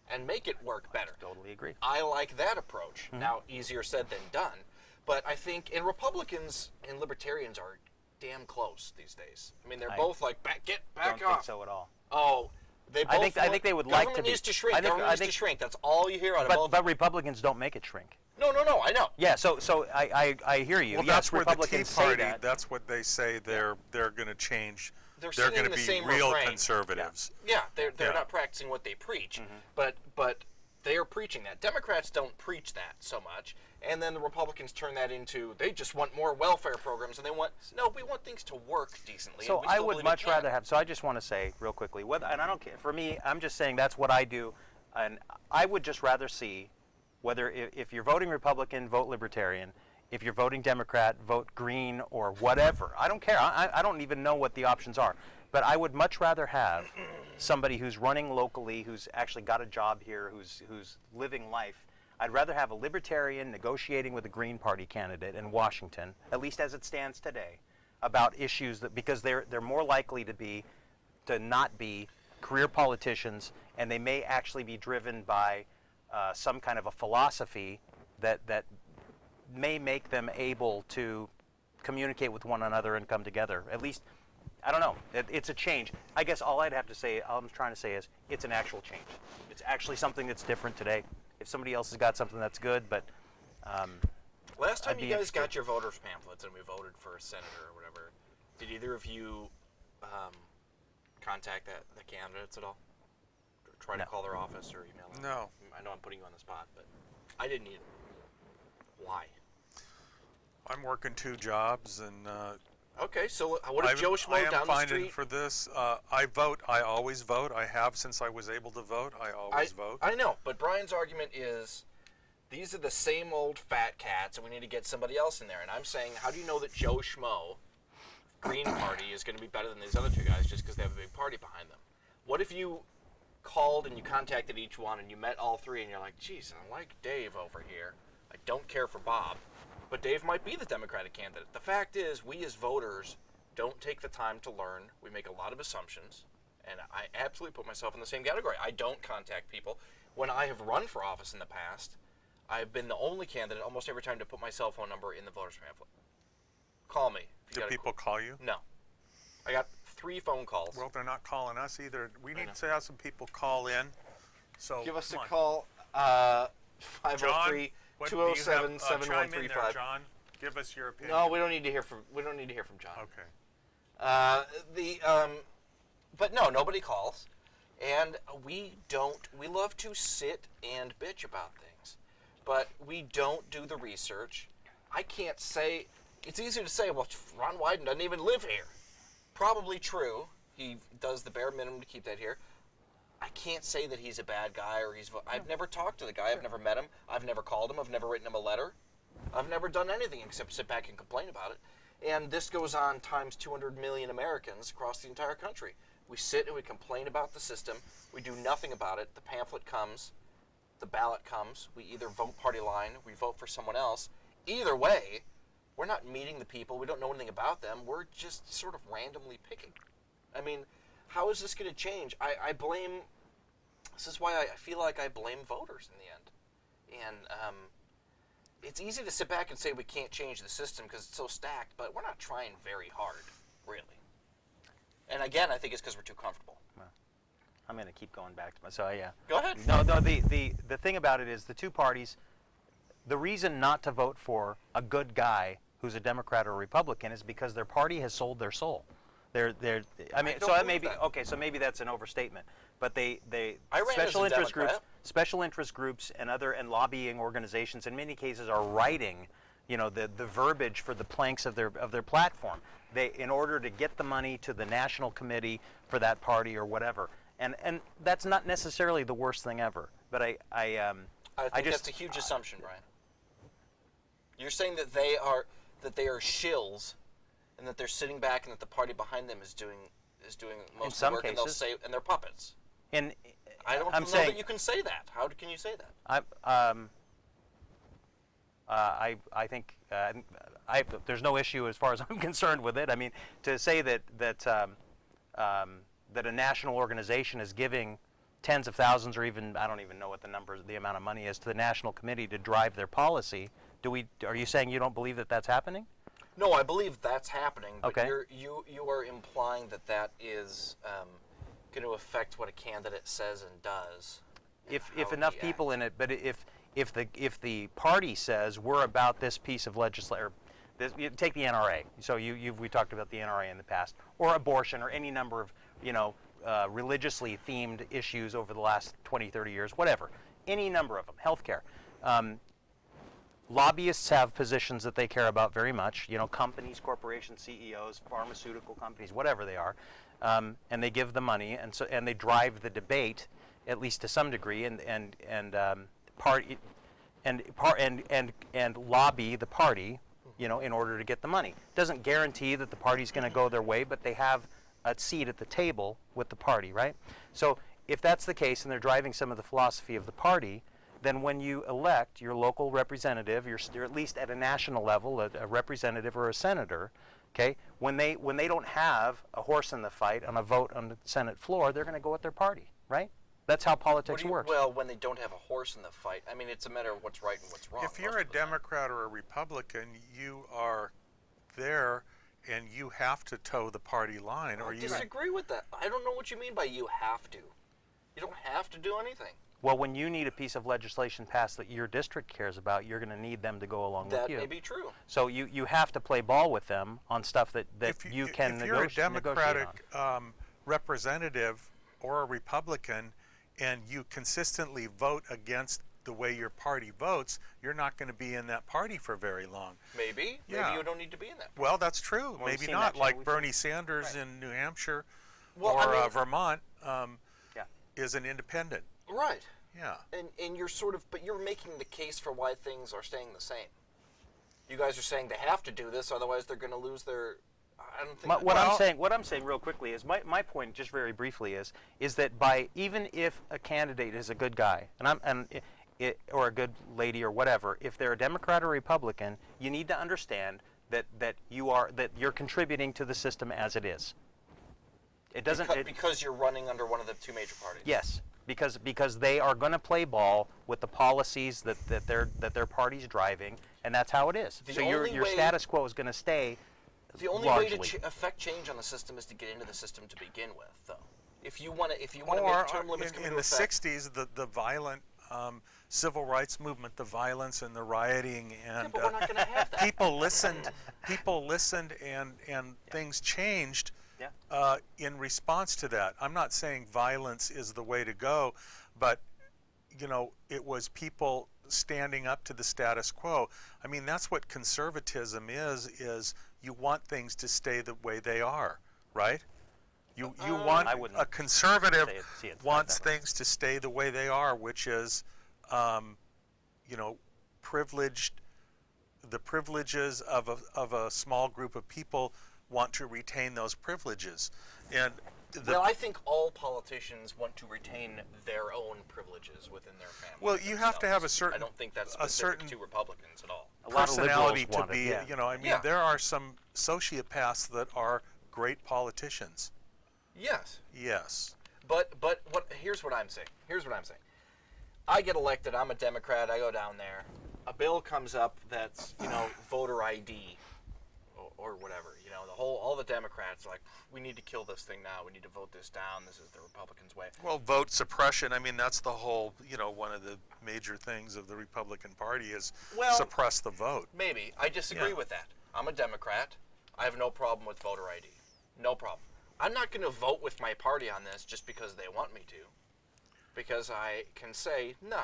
S1: and make it work better.
S2: Totally agree.
S1: I like that approach. Now, easier said than done, but I think, and Republicans and Libertarians are damn close these days. I mean, they're both like, get back
S2: Don't
S1: off.
S2: think so at all.
S1: Oh, they both.
S2: I think they would like to
S1: Government
S2: be.
S1: needs to shrink.
S2: I think-
S1: Government
S2: I
S1: needs to
S2: think-
S1: shrink. That's all you hear out of both.
S2: But Republicans don't make it shrink.
S1: No, I know.
S2: Yeah. So I hear you.
S3: well,
S2: yes,
S3: that's where the Tea
S2: Republicans say
S3: Party.
S2: that.
S3: That's what they say. They're going to change.
S1: They're
S3: They're
S1: singing
S3: going to
S1: the
S3: be
S1: same
S3: real
S1: refrain.
S3: conservatives.
S1: Yeah, they're
S3: Yeah.
S1: not practicing what they preach, but they are preaching that. Democrats don't preach that so much, and then the Republicans turn that into they just want more welfare programs, and we want things to work decently.
S2: So
S1: and we
S2: I
S1: still
S2: would
S1: believe
S2: much
S1: it can.
S2: rather have. So I just want to say real quickly, and I don't care. For me, I'm just saying that's what I do, and I would just rather see whether if you're voting Republican, vote Libertarian. If you're voting Democrat, vote Green or whatever. I don't care. I don't even know what the options are. But I would much rather have somebody who's running locally, who's actually got a job here, who's living life. I'd rather have a Libertarian negotiating with a Green Party candidate in Washington, at least as it stands today, about issues because they're more likely to not be career politicians, and they may actually be driven by some kind of a philosophy that may make them able to communicate with one another and come together. At least, I don't know. It's a change. I guess all I'm trying to say is it's an actual change. It's actually something that's different today. If somebody else has got something that's good, but
S1: Last time
S2: I'd
S1: you
S2: be
S1: guys
S2: interested.
S1: got your voters pamphlets and we voted for a senator or whatever, did either of you contact the candidates at all? Or try to
S2: No.
S1: call their office or email them?
S3: No.
S1: I know I'm putting you on the spot, but I didn't either. Why?
S3: I'm working 2 jobs, and
S1: Okay, so what if Joe Schmo
S3: I am
S1: down the
S3: finding
S1: street?
S3: for this. I vote. I always vote. I have since I was able to vote. I always vote.
S1: I know, but Brian's argument is these are the same old fat cats, and we need to get somebody else in there. And I'm saying, how do you know that Joe Schmo, Green Party, is going to be better than these other two guys just because they have a big party behind them? What if you called and you contacted each one and you met all three and you're like, geez, I like Dave over here. I don't care for Bob, but Dave might be the Democratic candidate. The fact is, we as voters don't take the time to learn. We make a lot of assumptions, and I absolutely put myself in the same category. I don't contact people. When I have run for office in the past, I've been the only candidate almost every time to put my cell phone number in the voter's pamphlet. Call me.
S3: Do people call you?
S1: No. I got 3 phone calls.
S3: Well, they're not calling us either. We need to have some people call in. So
S1: give us a
S3: come on.
S1: call, 503
S3: What do
S1: 207
S3: you have? Chime in there,
S1: 7135.
S3: John. Give us your opinion.
S1: No, we don't need to hear from John.
S3: Okay.
S1: But no, nobody calls, and we love to sit and bitch about things, but we don't do the research. I can't say. It's easier to say, well, Ron Wyden doesn't even live here. Probably true. He does the bare minimum to keep that here. I can't say that he's a bad guy or I've never talked to the guy. I've never met him. I've never called him. I've never written him a letter. I've never done anything except sit back and complain about it. And this goes on times 200 million Americans across the entire country. We sit and we complain about the system. We do nothing about it. The pamphlet comes. The ballot comes. We either vote party line. We vote for someone else. Either way, we're not meeting the people. We don't know anything about them. We're just sort of randomly picking. I mean, how is this going to change? I blame, this is why I feel like I blame voters in the end. And it's easy to sit back and say we can't change the system because it's so stacked, but we're not trying very hard, really. And again, I think it's because we're too comfortable.
S2: Well, I'm going to keep going back to my, so yeah.
S1: Go ahead.
S2: No, the thing about it is the two parties, the reason not to vote for a good guy who's a Democrat or a Republican is because their party has sold their soul. I mean, so that may be okay. So maybe that's an overstatement, but they special interest groups, and lobbying organizations in many cases are writing, the verbiage for the planks of their platform. In order to get the money to the national committee for that party or whatever, and that's not necessarily the worst thing ever. But I
S1: think that's a huge assumption, Brian. You're saying that they are shills, and that they're sitting back, and that the party behind them is doing most of the work, and they'll say, and they're puppets.
S2: And
S1: I don't know that you can say that. How can you say that?
S2: I think there's no issue as far as I'm concerned with it. I mean, to say that a national organization is giving tens of thousands, or even I don't even know what the amount of money is to the national committee to drive their policy. Are you saying you don't believe that that's happening?
S1: No, I believe that's happening. But
S2: okay.
S1: you are implying that is going to affect what a candidate says and does.
S2: If enough people in it, but if the party says we're about this piece of legislation, take the NRA. So we talked about the NRA in the past, or abortion, or any number of religiously themed issues over the last 20, 30 years, whatever, any number of them, healthcare. Lobbyists have positions that they care about very much. Companies, corporations, CEOs, pharmaceutical companies, whatever they are, and they give the money, and they drive the debate, at least to some degree, and lobby the party, in order to get the money. Doesn't guarantee that the party's going to go their way, but they have a seat at the table with the party, right? So if that's the case, and they're driving some of the philosophy of the party, then when you elect your local representative, you're at least at a national level, a representative or a senator, okay, when they don't have a horse in the fight on a vote on the Senate floor, they're going to go with their party, right? That's how politics works.
S1: Well, when they don't have a horse in the fight, I mean, it's a matter of what's right and what's wrong.
S3: If you're a Democrat or a Republican, you are there, and you have to toe the party line.
S1: I disagree with that. I don't know what you mean by you have to. You don't have to do anything.
S2: Well, when you need a piece of legislation passed that your district cares about, you're going to need them to go along with you.
S1: That may be true.
S2: So you have to play ball with them on stuff that you can negotiate on. If you're a
S3: Democratic representative or a Republican, and you consistently vote against the way your party votes, you're not going to be in that party for very long.
S1: Maybe.
S3: Yeah.
S1: Maybe you don't need to be in that.
S3: Well, that's true.
S2: Well, we've
S3: Maybe
S2: seen
S3: not.
S2: that,
S3: Like Bernie Sanders
S1: Right.
S3: in New Hampshire
S1: Well,
S3: or
S1: I mean,
S3: Vermont
S2: Yeah.
S3: is an independent.
S1: right.
S3: Yeah.
S1: And you're sort of, but you're making the case for why things are staying the same. You guys are saying they have to do this, otherwise they're going to lose their. I don't think.
S2: What I'm saying real quickly is my point, just very briefly, is that by even if a candidate is a good guy or a good lady or whatever, if they're a Democrat or Republican, you need to understand that you're contributing to the system as it is. It doesn't
S1: because you're running under one of the two major parties.
S2: Yes, because they are going to play ball with the policies that their party's driving, and that's how it is.
S1: The
S2: So your
S1: only way-
S2: status quo is going to stay.
S1: The only
S2: largely.
S1: way to affect change on the system is to get into the system to begin with, though. If you want to
S3: Or
S1: make term limits come
S3: in
S1: into
S3: the
S1: effect,
S3: 60s, the violent civil rights movement, the violence and the rioting, and
S1: but we're not gonna have that.
S3: people listened, and things changed
S2: Yeah.
S3: in response to that. I'm not saying violence is the way to go, but it was people standing up to the status quo. I mean, that's what conservatism is you want things to stay the way they are, right? You want
S2: I wouldn't
S3: a conservative
S2: see it
S3: wants
S2: that way.
S3: things to stay the way they are, which is, privileged. The privileges of a small group of people want to retain those privileges, and
S1: well, I think all politicians want to retain their own privileges within their family.
S3: Well, you have to have a
S1: themselves.
S3: certain-
S1: I don't think that's
S3: a
S1: specific
S3: certain-
S1: to Republicans at all.
S2: A lot of
S3: personality
S2: liberals
S3: to
S2: want it,
S3: be.
S2: yeah.
S3: I mean,
S1: Yeah.
S3: there are some sociopaths that are great politicians.
S1: Yes.
S3: Yes.
S1: But here's what I'm saying. I get elected, I'm a Democrat, I go down there. A bill comes up that's, voter ID or whatever. All the Democrats are like, we need to kill this thing now. We need to vote this down. This is the Republicans' way.
S3: Well, vote suppression. I mean, that's the whole. One of the major things of the Republican Party is suppress the vote.
S1: Maybe. I disagree
S3: Yeah.
S1: with that. I'm a Democrat. I have no problem with voter ID. No problem. I'm not going to vote with my party on this just because they want me to. Because I can say, no,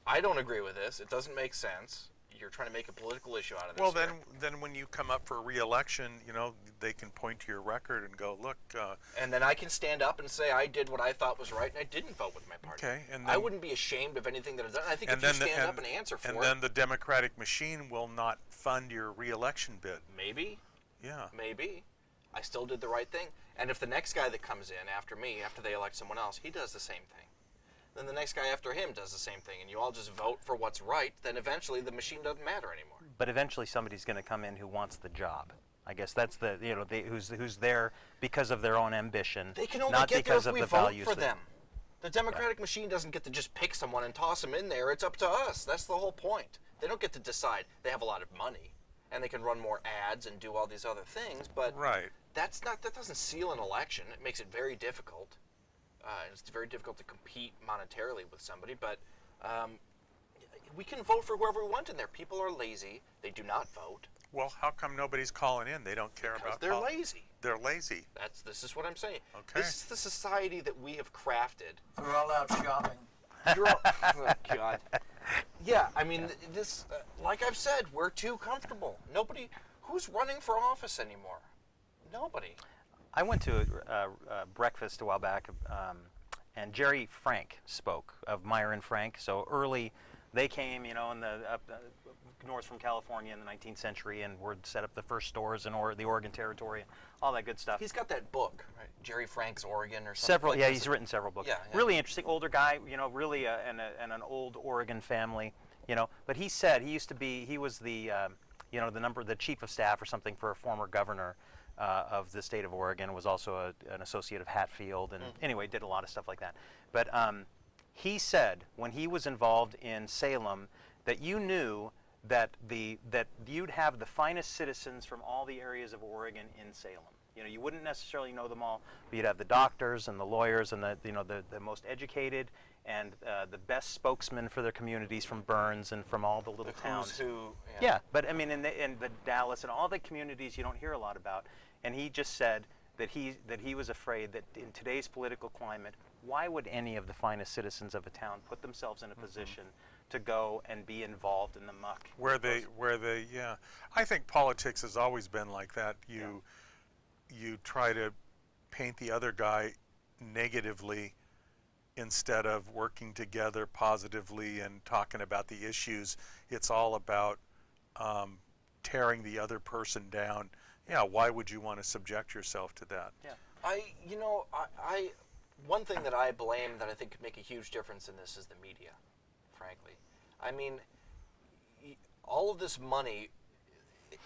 S1: I don't agree with this. It doesn't make sense. You're trying to make a political issue out of this.
S3: Well,
S1: here.
S3: then when you come up for re-election, they can point to your record and go, look.
S1: And then I can stand up and say I did what I thought was right and I didn't vote with my party.
S3: Okay, and
S1: I
S3: then-
S1: wouldn't be ashamed of anything that I've done. I think
S3: and
S1: if you
S3: then
S1: stand up and answer for
S3: and
S1: it,
S3: then the Democratic machine will not fund your re-election bid.
S1: maybe,
S3: Yeah.
S1: I still did the right thing. And if the next guy that comes in after me, after they elect someone else, he does the same thing, then the next guy after him does the same thing, and you all just vote for what's right, then eventually the machine doesn't matter anymore.
S2: But eventually somebody's going to come in who wants the job. I guess that's who's there because of their own ambition,
S1: They can only
S2: not
S1: get there
S2: because
S1: if
S2: of
S1: we
S2: the
S1: vote
S2: values
S1: for
S2: that-
S1: them. The Democratic machine doesn't get to just pick someone and toss them in there. It's up to us. That's the whole point. They don't get to decide. They have a lot of money, and they can run more ads and do all these other things, but
S3: Right.
S1: that doesn't seal an election. It makes it very difficult. It's very difficult to compete monetarily with somebody, but we can vote for whoever we want in there. People are lazy. They do not vote.
S3: Well, how come nobody's calling in? They don't care
S1: Because
S3: about.
S1: they're lazy.
S3: They're lazy.
S1: This is what I'm saying.
S3: Okay.
S1: This is the society that we have crafted.
S4: They're all out shopping.
S1: Oh, God. Yeah, I mean, this, like I've said, we're too comfortable. Who's running for office anymore? Nobody.
S2: I went to a breakfast a while back, and Jerry Frank spoke of Meyer and Frank. So early, they came, in the up north from California in the 19th century, and would set up the first stores in the Oregon Territory, and all that good stuff.
S1: He's got that book, right? Jerry Frank's Oregon or something.
S2: Several,
S1: like
S2: yeah,
S1: this.
S2: he's written several books.
S1: Yeah.
S2: Really interesting, older guy, really, and an old Oregon family, But he said he was the, the chief of staff or something for a former governor of the state of Oregon. Was also an associate of Hatfield, and anyway, did a lot of stuff like that. But he said when he was involved in Salem that you knew that you'd have the finest citizens from all the areas of Oregon in Salem. You wouldn't necessarily know them all, but you'd have the doctors and the lawyers and the most educated and the best spokesmen for their communities from Burns and from all the little towns.
S1: Who's who.
S2: Yeah, but I mean, in the Dallas and all the communities you don't hear a lot about. And he just said that he was afraid that in today's political climate, why would any of the finest citizens of a town put themselves in a position to go and be involved in the muck?
S3: Yeah. I think politics has always been like that. You try to paint the other guy negatively instead of working together positively and talking about the issues. It's all about tearing the other person down. Yeah, why would you want to subject yourself to that?
S2: Yeah.
S1: I one thing that I blame that I think could make a huge difference in this is the media, frankly. I mean, all of this money,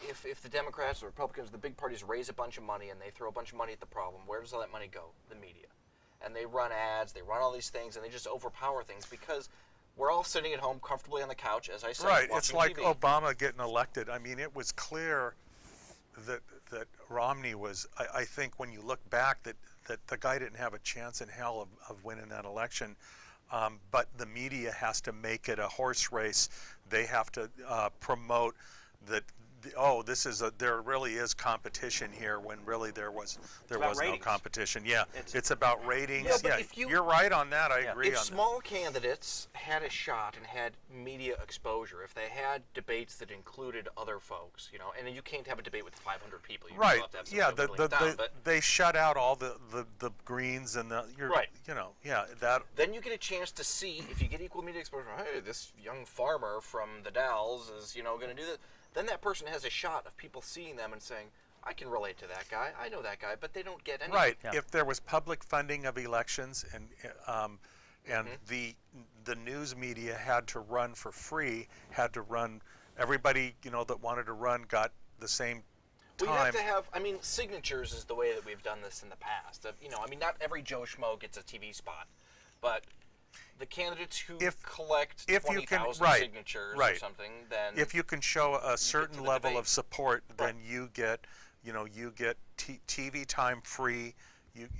S1: if the Democrats, the Republicans, the big parties raise a bunch of money and they throw a bunch of money at the problem, where does all that money go? The media. And they run ads, they run all these things, and they just overpower things because we're all sitting at home comfortably on the couch, as I said,
S3: right.
S1: watching
S3: It's like
S1: TV.
S3: Obama getting elected. I mean, it was clear that Romney was, I think when you look back, that the guy didn't have a chance in hell of winning that election. But the media has to make it a horse race. They have to promote that. There really is competition here when really there was no
S2: ratings.
S3: competition. Yeah, it's about ratings.
S1: Yeah, but
S3: Yeah,
S1: if
S3: you're right on that. I agree
S1: If
S3: on
S1: small candidates had a shot and had media exposure, if they had debates that included other folks, and then you can't have a debate with 500 people. You
S3: Right.
S1: have to have some
S3: Yeah.
S1: filtering down, but
S3: They shut out all the Greens and
S1: Right.
S3: that.
S1: then you get a chance to see if you get equal media exposure. Hey, this young farmer from the Dalles is going to do this. Then that person has a shot of people seeing them and saying, I can relate to that guy. I know that guy, but they don't get anything.
S3: Right.
S2: Yeah.
S3: If there was public funding of elections and the news media had to run for free, everybody that wanted to run got the same time.
S1: Well, you have to have, signatures is the way that we've done this in the past. Not every Joe Schmo gets a TV spot, but the candidates who collect 20,000 signatures or something, then
S3: if you can show a certain level
S1: debate.
S3: of support, then you get TV time free.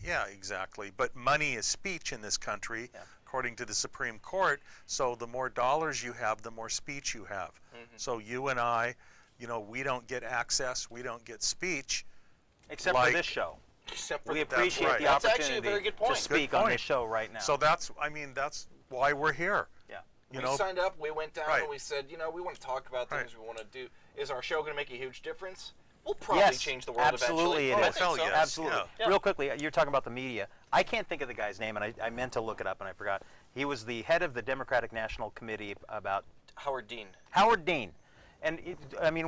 S3: Yeah, exactly. But money is speech in this country, according to the Supreme Court. So the more dollars you have, the more speech you have. So you and I, we don't get access, we don't get speech.
S2: Except for this show. We appreciate
S3: right.
S2: the
S1: That's
S2: opportunity
S1: actually a very good point.
S2: to speak
S3: Good
S2: on
S3: point.
S2: this show right now.
S3: So that's why we're here.
S2: Yeah.
S1: We signed up, we went down,
S3: Right.
S1: and we said, we want to talk about things we want to do. Is our show going to make a huge difference? We'll
S2: Yes,
S1: probably change the world
S2: absolutely
S1: eventually.
S2: it
S1: I
S2: is.
S1: think so.
S3: Yes,
S2: Absolutely.
S3: yeah.
S2: Real quickly, you're talking about the media. I can't think of the guy's name, and I meant to look it up, and I forgot. He was the head of the Democratic National Committee about
S1: Howard Dean.
S2: Howard Dean. And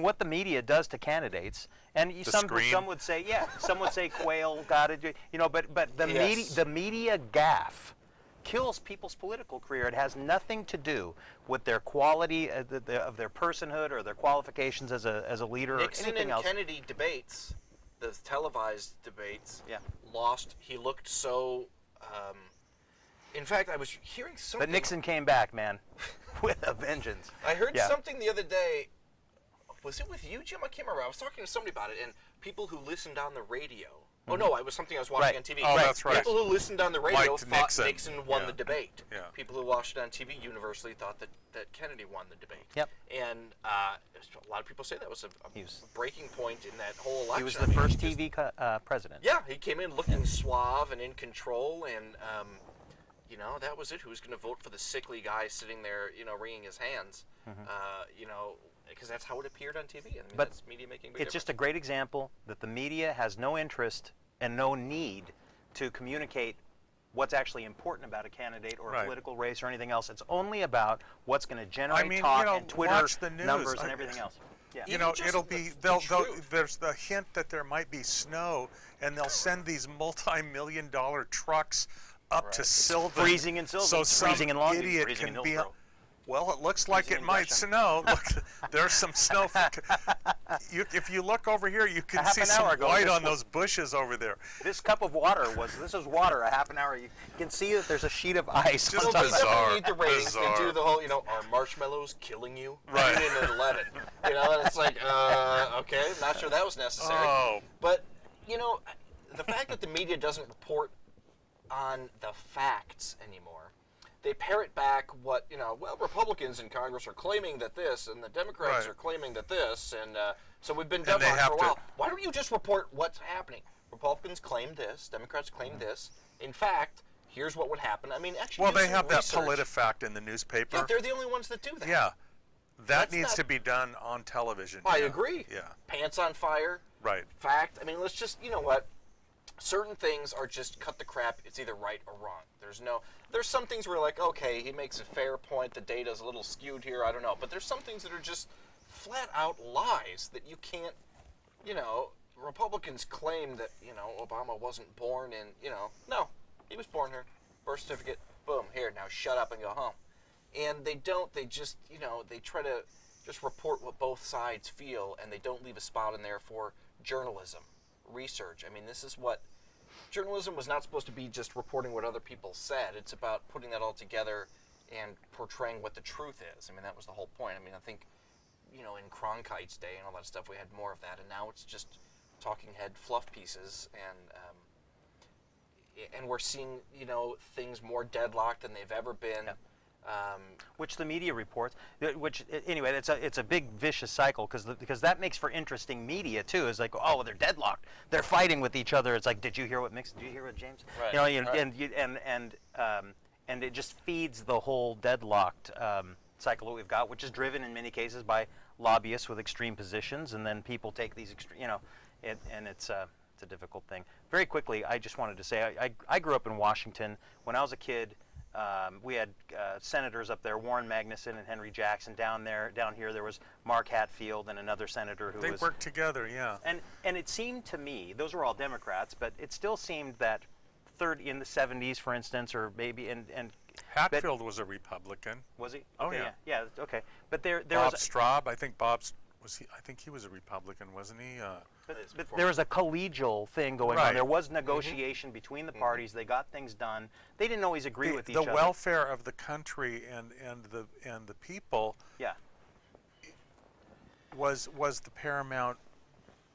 S2: what the media does to candidates, and some would say, some would say Quayle got it, but the media gaffe kills people's political career. It has nothing to do with their quality of their personhood or their qualifications as a leader
S1: Nixon
S2: or anything
S1: and
S2: else.
S1: Kennedy debates, the televised debates,
S2: Yeah.
S1: lost. He looked so. In fact, I was hearing something.
S2: But Nixon came back, man, with a vengeance.
S1: I heard
S2: Yeah.
S1: something the other day. Was it with you, Jim? I can't remember. I was talking to somebody about it, and people who listened on the radio. Oh no, it was something I was watching
S2: Right.
S1: on TV.
S3: Oh, that's right.
S1: People who listened on the radio
S3: Liked
S1: thought
S3: Nixon.
S1: Nixon won
S3: Yeah.
S1: the debate.
S3: Yeah.
S1: People who watched it on TV universally thought that Kennedy won the debate.
S2: Yep.
S1: And a lot of people say that was a breaking point in that whole election.
S2: He was
S1: I
S2: the
S1: mean,
S2: first
S1: just-
S2: TV president.
S1: Yeah, he came in looking suave and in control, and that was it. Who was going to vote for the sickly guy sitting there, wringing his hands? Because that's how it appeared on TV.
S2: But
S1: that's media making a big
S2: It's just a great example that the media has no interest and no need to communicate what's actually important about a candidate or a
S3: Right.
S2: political race or anything else. It's only about what's going to generate talk and Twitter
S3: watch the news.
S2: numbers and everything else. Yeah.
S1: Even just
S3: it'll
S1: the-
S3: be
S1: the
S3: they'll
S1: truth.
S3: there's the hint that there might be snow, and they'll send these multi-million-dollar trucks up to
S1: Right.
S3: Sylvan.
S2: Freezing in Sylvan,
S3: so some
S2: freezing in Longview,
S3: idiot
S2: freezing in
S3: can be.
S2: Hillsborough.
S3: Well, it looks like
S2: Freezing
S3: it
S2: in
S3: might
S2: Gresham.
S3: snow. Look, there's some snow. If you look over here, you can
S2: half
S3: see
S2: an
S3: some
S2: hour ago,
S3: white
S2: this
S3: on
S2: was-
S3: those bushes over there.
S2: This cup of water this is water a half an hour. You can see that there's a sheet of ice.
S3: Just
S2: on
S1: Well,
S2: top
S1: they
S2: of it.
S1: definitely need the ratings. They
S3: bizarre.
S1: do the whole, are marshmallows killing you?
S3: Right.
S1: Tune in at 11. And it's like, okay, not sure that was necessary.
S3: Oh.
S1: But, the fact that the media doesn't report on the facts anymore. They parrot back what, Republicans in Congress are claiming that this, and the Democrats
S3: Right.
S1: are claiming that this, and so we've been done
S3: they
S1: for
S3: have
S1: a
S3: to-
S1: while. Why don't you just report what's happening? Republicans claim this, Democrats claim this. In fact, here's what would happen. I mean, actually,
S3: Well,
S1: do
S3: they
S1: some
S3: have that
S1: research.
S3: PolitiFact in the newspaper.
S1: Yeah, they're the only ones that do that.
S3: Yeah. That
S1: That's
S3: needs
S1: not-
S3: to be done on television.
S1: I
S3: yeah.
S1: agree.
S3: Yeah.
S1: Pants on fire.
S3: Right.
S1: Fact. I mean, let's just, you know what? Certain things are just cut the crap. It's either right or wrong. There's some things where like, okay, he makes a fair point. The data's a little skewed here. I don't know. But there's some things that are just flat out lies that you can't, you know, Republicans claim that, you know, Obama wasn't born in, you know, no, he was born here. Birth certificate, boom, here, now shut up and go home. And they don't, they just, you know, they try to just report what both sides feel, and they don't leave a spot in there for journalism, research. I mean, this is what, journalism was not supposed to be just reporting what other people said. It's about putting that all together and portraying what the truth is. I mean, that was the whole point. I mean, I think, you know, in Cronkite's day and all that stuff, we had more of that, and now it's just talking head fluff pieces, and we're seeing, you know, things more deadlocked than they've ever been.
S2: Yeah. Which the media reports. Which anyway, it's a big vicious cycle because that makes for interesting media too. It's like, oh, they're deadlocked. They're fighting with each other. It's like, did you hear what Mix? Did you hear what James?
S1: Right.
S2: You know,
S1: Right.
S2: and it just feeds the whole deadlocked cycle that we've got, which is driven in many cases by lobbyists with extreme positions, and then people take these extreme, you know, and it's a difficult thing. Very quickly, I just wanted to say I grew up in Washington. When I was a kid, we had senators up there, Warren Magnuson and Henry Jackson. Down here there was Mark Hatfield and another senator who
S3: They
S2: was.
S3: worked together, yeah.
S2: And it seemed to me, those were all Democrats, but it still seemed that in the 70s, for instance, or maybe
S3: Hatfield was a Republican.
S2: was he?
S3: Oh,
S2: Okay,
S3: yeah.
S2: yeah, okay. But there
S3: Bob
S2: was.
S3: Straub, I think I think he was a Republican, wasn't he?
S2: But there was a collegial thing going on.
S3: Right.
S2: There was negotiation between the parties. They got things done. They didn't always agree with each other.
S3: The welfare of the country and the people
S2: Yeah.
S3: was the paramount,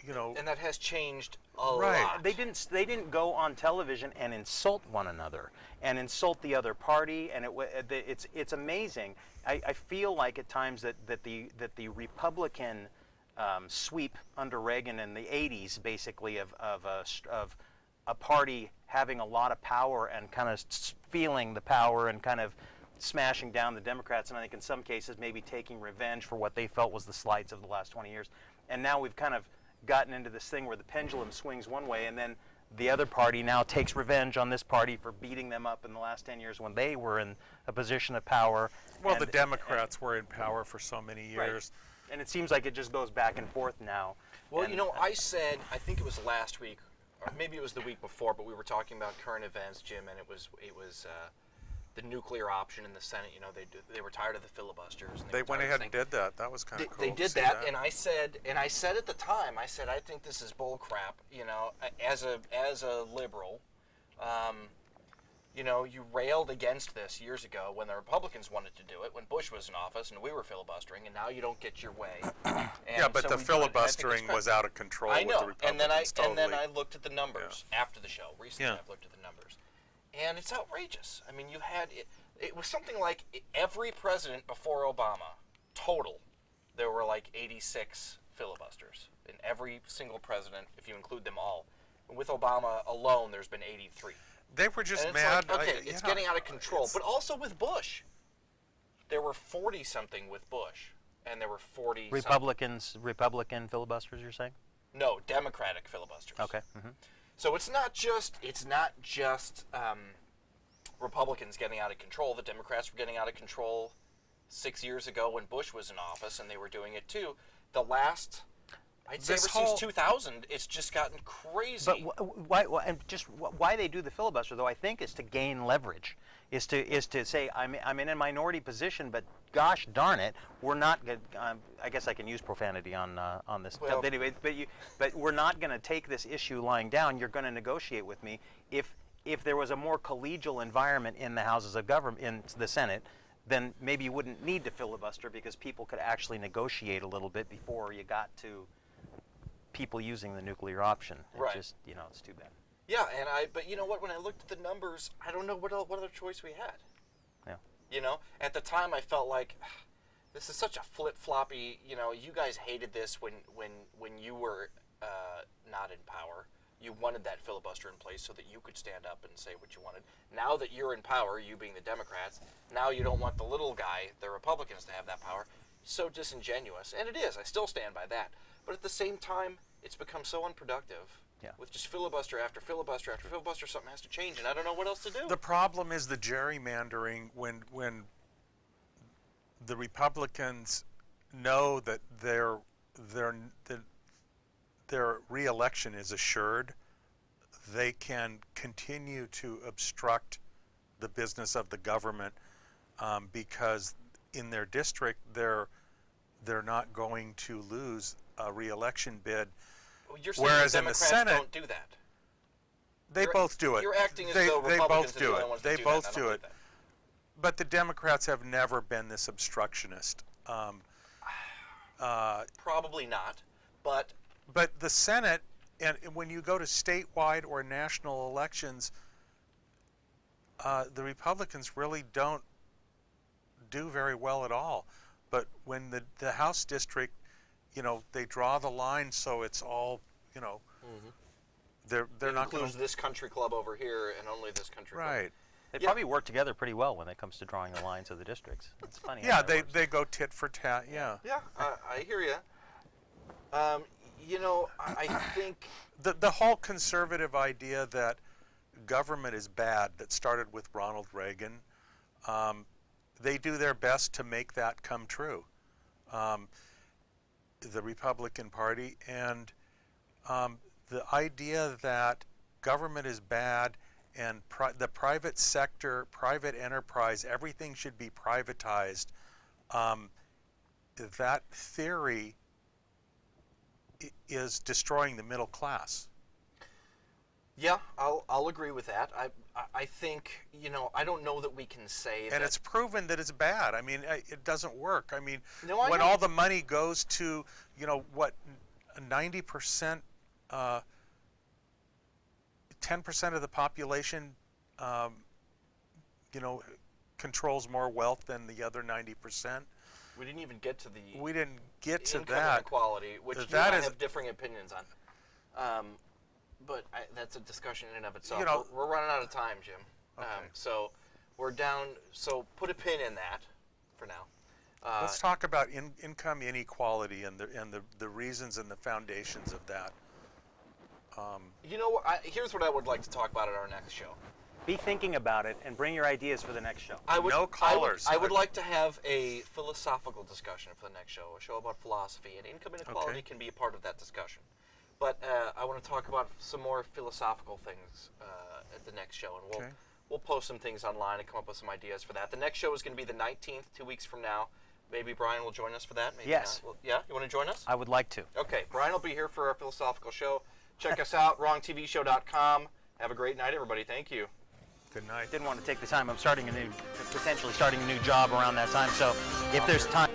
S3: you know.
S1: And that has changed a
S3: Right.
S1: lot.
S2: They didn't go on television and insult one another and insult the other party, and it's amazing. I feel like at times that the Republican sweep under Reagan in the 80s, basically of a party having a lot of power and kind of feeling the power and kind of smashing down the Democrats, and I think in some cases maybe taking revenge for what they felt was the slights of the last 20 years. And now we've kind of gotten into this thing where the pendulum swings one way, and then the other party now takes revenge on this party for beating them up in the last 10 years when they were in a position of power.
S3: Well, the Democrats were in power for so many years.
S2: Right. And it seems like it just goes back and forth now.
S1: Well,
S2: And,
S1: you know, I said, I think it was last week, or maybe it was the week before, but we were talking about current events, Jim, and it was the nuclear option in the Senate. You know, they were tired of the filibusters. And
S3: They
S1: were
S3: went
S1: tired
S3: ahead
S1: of
S3: and did that. That was kind of cool.
S1: They
S3: to
S1: did
S3: see
S1: that, and I said at the time, I think this is bull crap. You know, as a liberal, you know, you railed against this years ago when the Republicans wanted to do it, when Bush was in office and we were filibustering, and now you don't get your way.
S3: Yeah, but
S1: so
S3: the
S1: we do it, and I think it's
S3: filibustering
S1: crap.
S3: was out of control
S1: I
S3: with the
S1: know,
S3: Republicans.
S1: and then I
S3: totally.
S1: looked at the numbers after the show. Recently,
S3: Yeah.
S1: I've looked at the numbers, and it's outrageous. I mean, you had it was something like every president before Obama, total, there were like 86 filibusters in every single president, if you include them all. And with Obama alone, there's been 83.
S3: They were just
S1: And it's
S3: mad.
S1: like, okay, it's
S3: yeah,
S1: getting out of control.
S3: it's-
S1: But also with Bush, there were 40-something with Bush, and there were 40
S2: Republican filibusters, you're saying?
S1: No, Democratic filibusters.
S2: Okay. Mm-hmm.
S1: So it's not just Republicans getting out of control. The Democrats were getting out of control 6 years ago when Bush was in office, and they were doing it too. The last, I'd say
S3: This
S1: ever
S3: whole-
S1: since 2000, it's just gotten crazy.
S2: But why they do the filibuster, though, I think, is to gain leverage. Is to say I'm in a minority position, but gosh darn it, we're not going. I guess I can use profanity on this.
S1: Well-
S2: But anyway, but we're not going to take this issue lying down. You're going to negotiate with me. If there was a more collegial environment in the houses of government, in the Senate, then maybe you wouldn't need to filibuster because people could actually negotiate a little bit before you got to people using the nuclear option.
S1: Right.
S2: Just, it's too bad.
S1: Yeah, but you know what? When I looked at the numbers, I don't know what other choice we had.
S2: Yeah.
S1: You know, at the time I felt like this is such a flip-floppy. You know, you guys hated this when you were not in power. You wanted that filibuster in place so that you could stand up and say what you wanted. Now that you're in power, you being the Democrats, now you don't want the little guy, the Republicans, to have that power. So disingenuous. And it is. I still stand by that. But at the same time, it's become so unproductive.
S2: Yeah.
S1: With just filibuster after filibuster after filibuster, something has to change, and I don't know what else to do.
S3: The problem is the gerrymandering when the Republicans know that their re-election is assured, they can continue to obstruct the business of the government because in their district they're not going to lose a re-election bid.
S1: Well, you're saying
S3: whereas
S1: the
S3: in the
S1: Democrats
S3: Senate,
S1: don't do that.
S3: they both do it.
S1: You're acting as
S3: they,
S1: though
S3: they
S1: Republicans
S3: both
S1: are the
S3: do
S1: only
S3: it.
S1: ones
S3: They
S1: that do
S3: both
S1: that. I
S3: do
S1: don't
S3: it.
S1: believe that.
S3: But the Democrats have never been this obstructionist.
S1: Probably not, but
S3: the Senate, and when you go to statewide or national elections, the Republicans really don't do very well at all. But when the House district, they draw the line so it's all, they're
S1: it
S3: not going
S1: includes this country club over here and only this country club.
S3: right.
S2: They probably work together pretty well when it comes to drawing the lines of the districts. It's funny.
S3: Yeah,
S2: how that works.
S3: they go tit for tat. Yeah.
S1: Yeah, I hear you. I think
S3: The whole conservative idea that government is bad that started with Ronald Reagan, they do their best to make that come true. The Republican Party, and the idea that government is bad and the private sector, private enterprise, everything should be privatized, that theory is destroying the middle class.
S1: yeah, I'll agree with that. I think I don't know that we can say
S3: And
S1: that.
S3: it's proven that it's bad. I mean, it doesn't work. I mean,
S1: No, I
S3: when
S1: know.
S3: all the money goes to, 90%, 10% of the population, controls more wealth than the other 90%.
S1: We didn't even get to the
S3: We didn't get to
S1: income
S3: that.
S1: inequality, which you
S3: That
S1: and I
S3: is-
S1: have differing opinions on. But that's a discussion in and of itself.
S3: You know-
S1: We're running out of time, Jim.
S3: Okay.
S1: So we're down. So put a pin in that for now.
S3: Let's talk about income inequality and the reasons and the foundations of that.
S1: Here's what I would like to talk about at our next show.
S2: Be thinking about it and bring your ideas for the next show.
S3: No callers.
S1: I would like to have a philosophical discussion for the next show, a show about philosophy, and income inequality
S3: Okay.
S1: can be a part of that discussion. But I want to talk about some more philosophical things at the next show, and
S3: Okay.
S1: we'll post some things online and come up with some ideas for that. The next show is going to be the 19th, 2 weeks from now. Maybe Brian will join us for that. Maybe
S2: Yes.
S1: not. Well, yeah, you want to join us?
S2: I would like to.
S1: Okay, Brian will be here for our philosophical show. Check us out, wrongtvshow.com. Have a great night, everybody. Thank you.
S3: Good night.
S2: Didn't want to take the time. I'm potentially starting a new job around that time. So if there's time.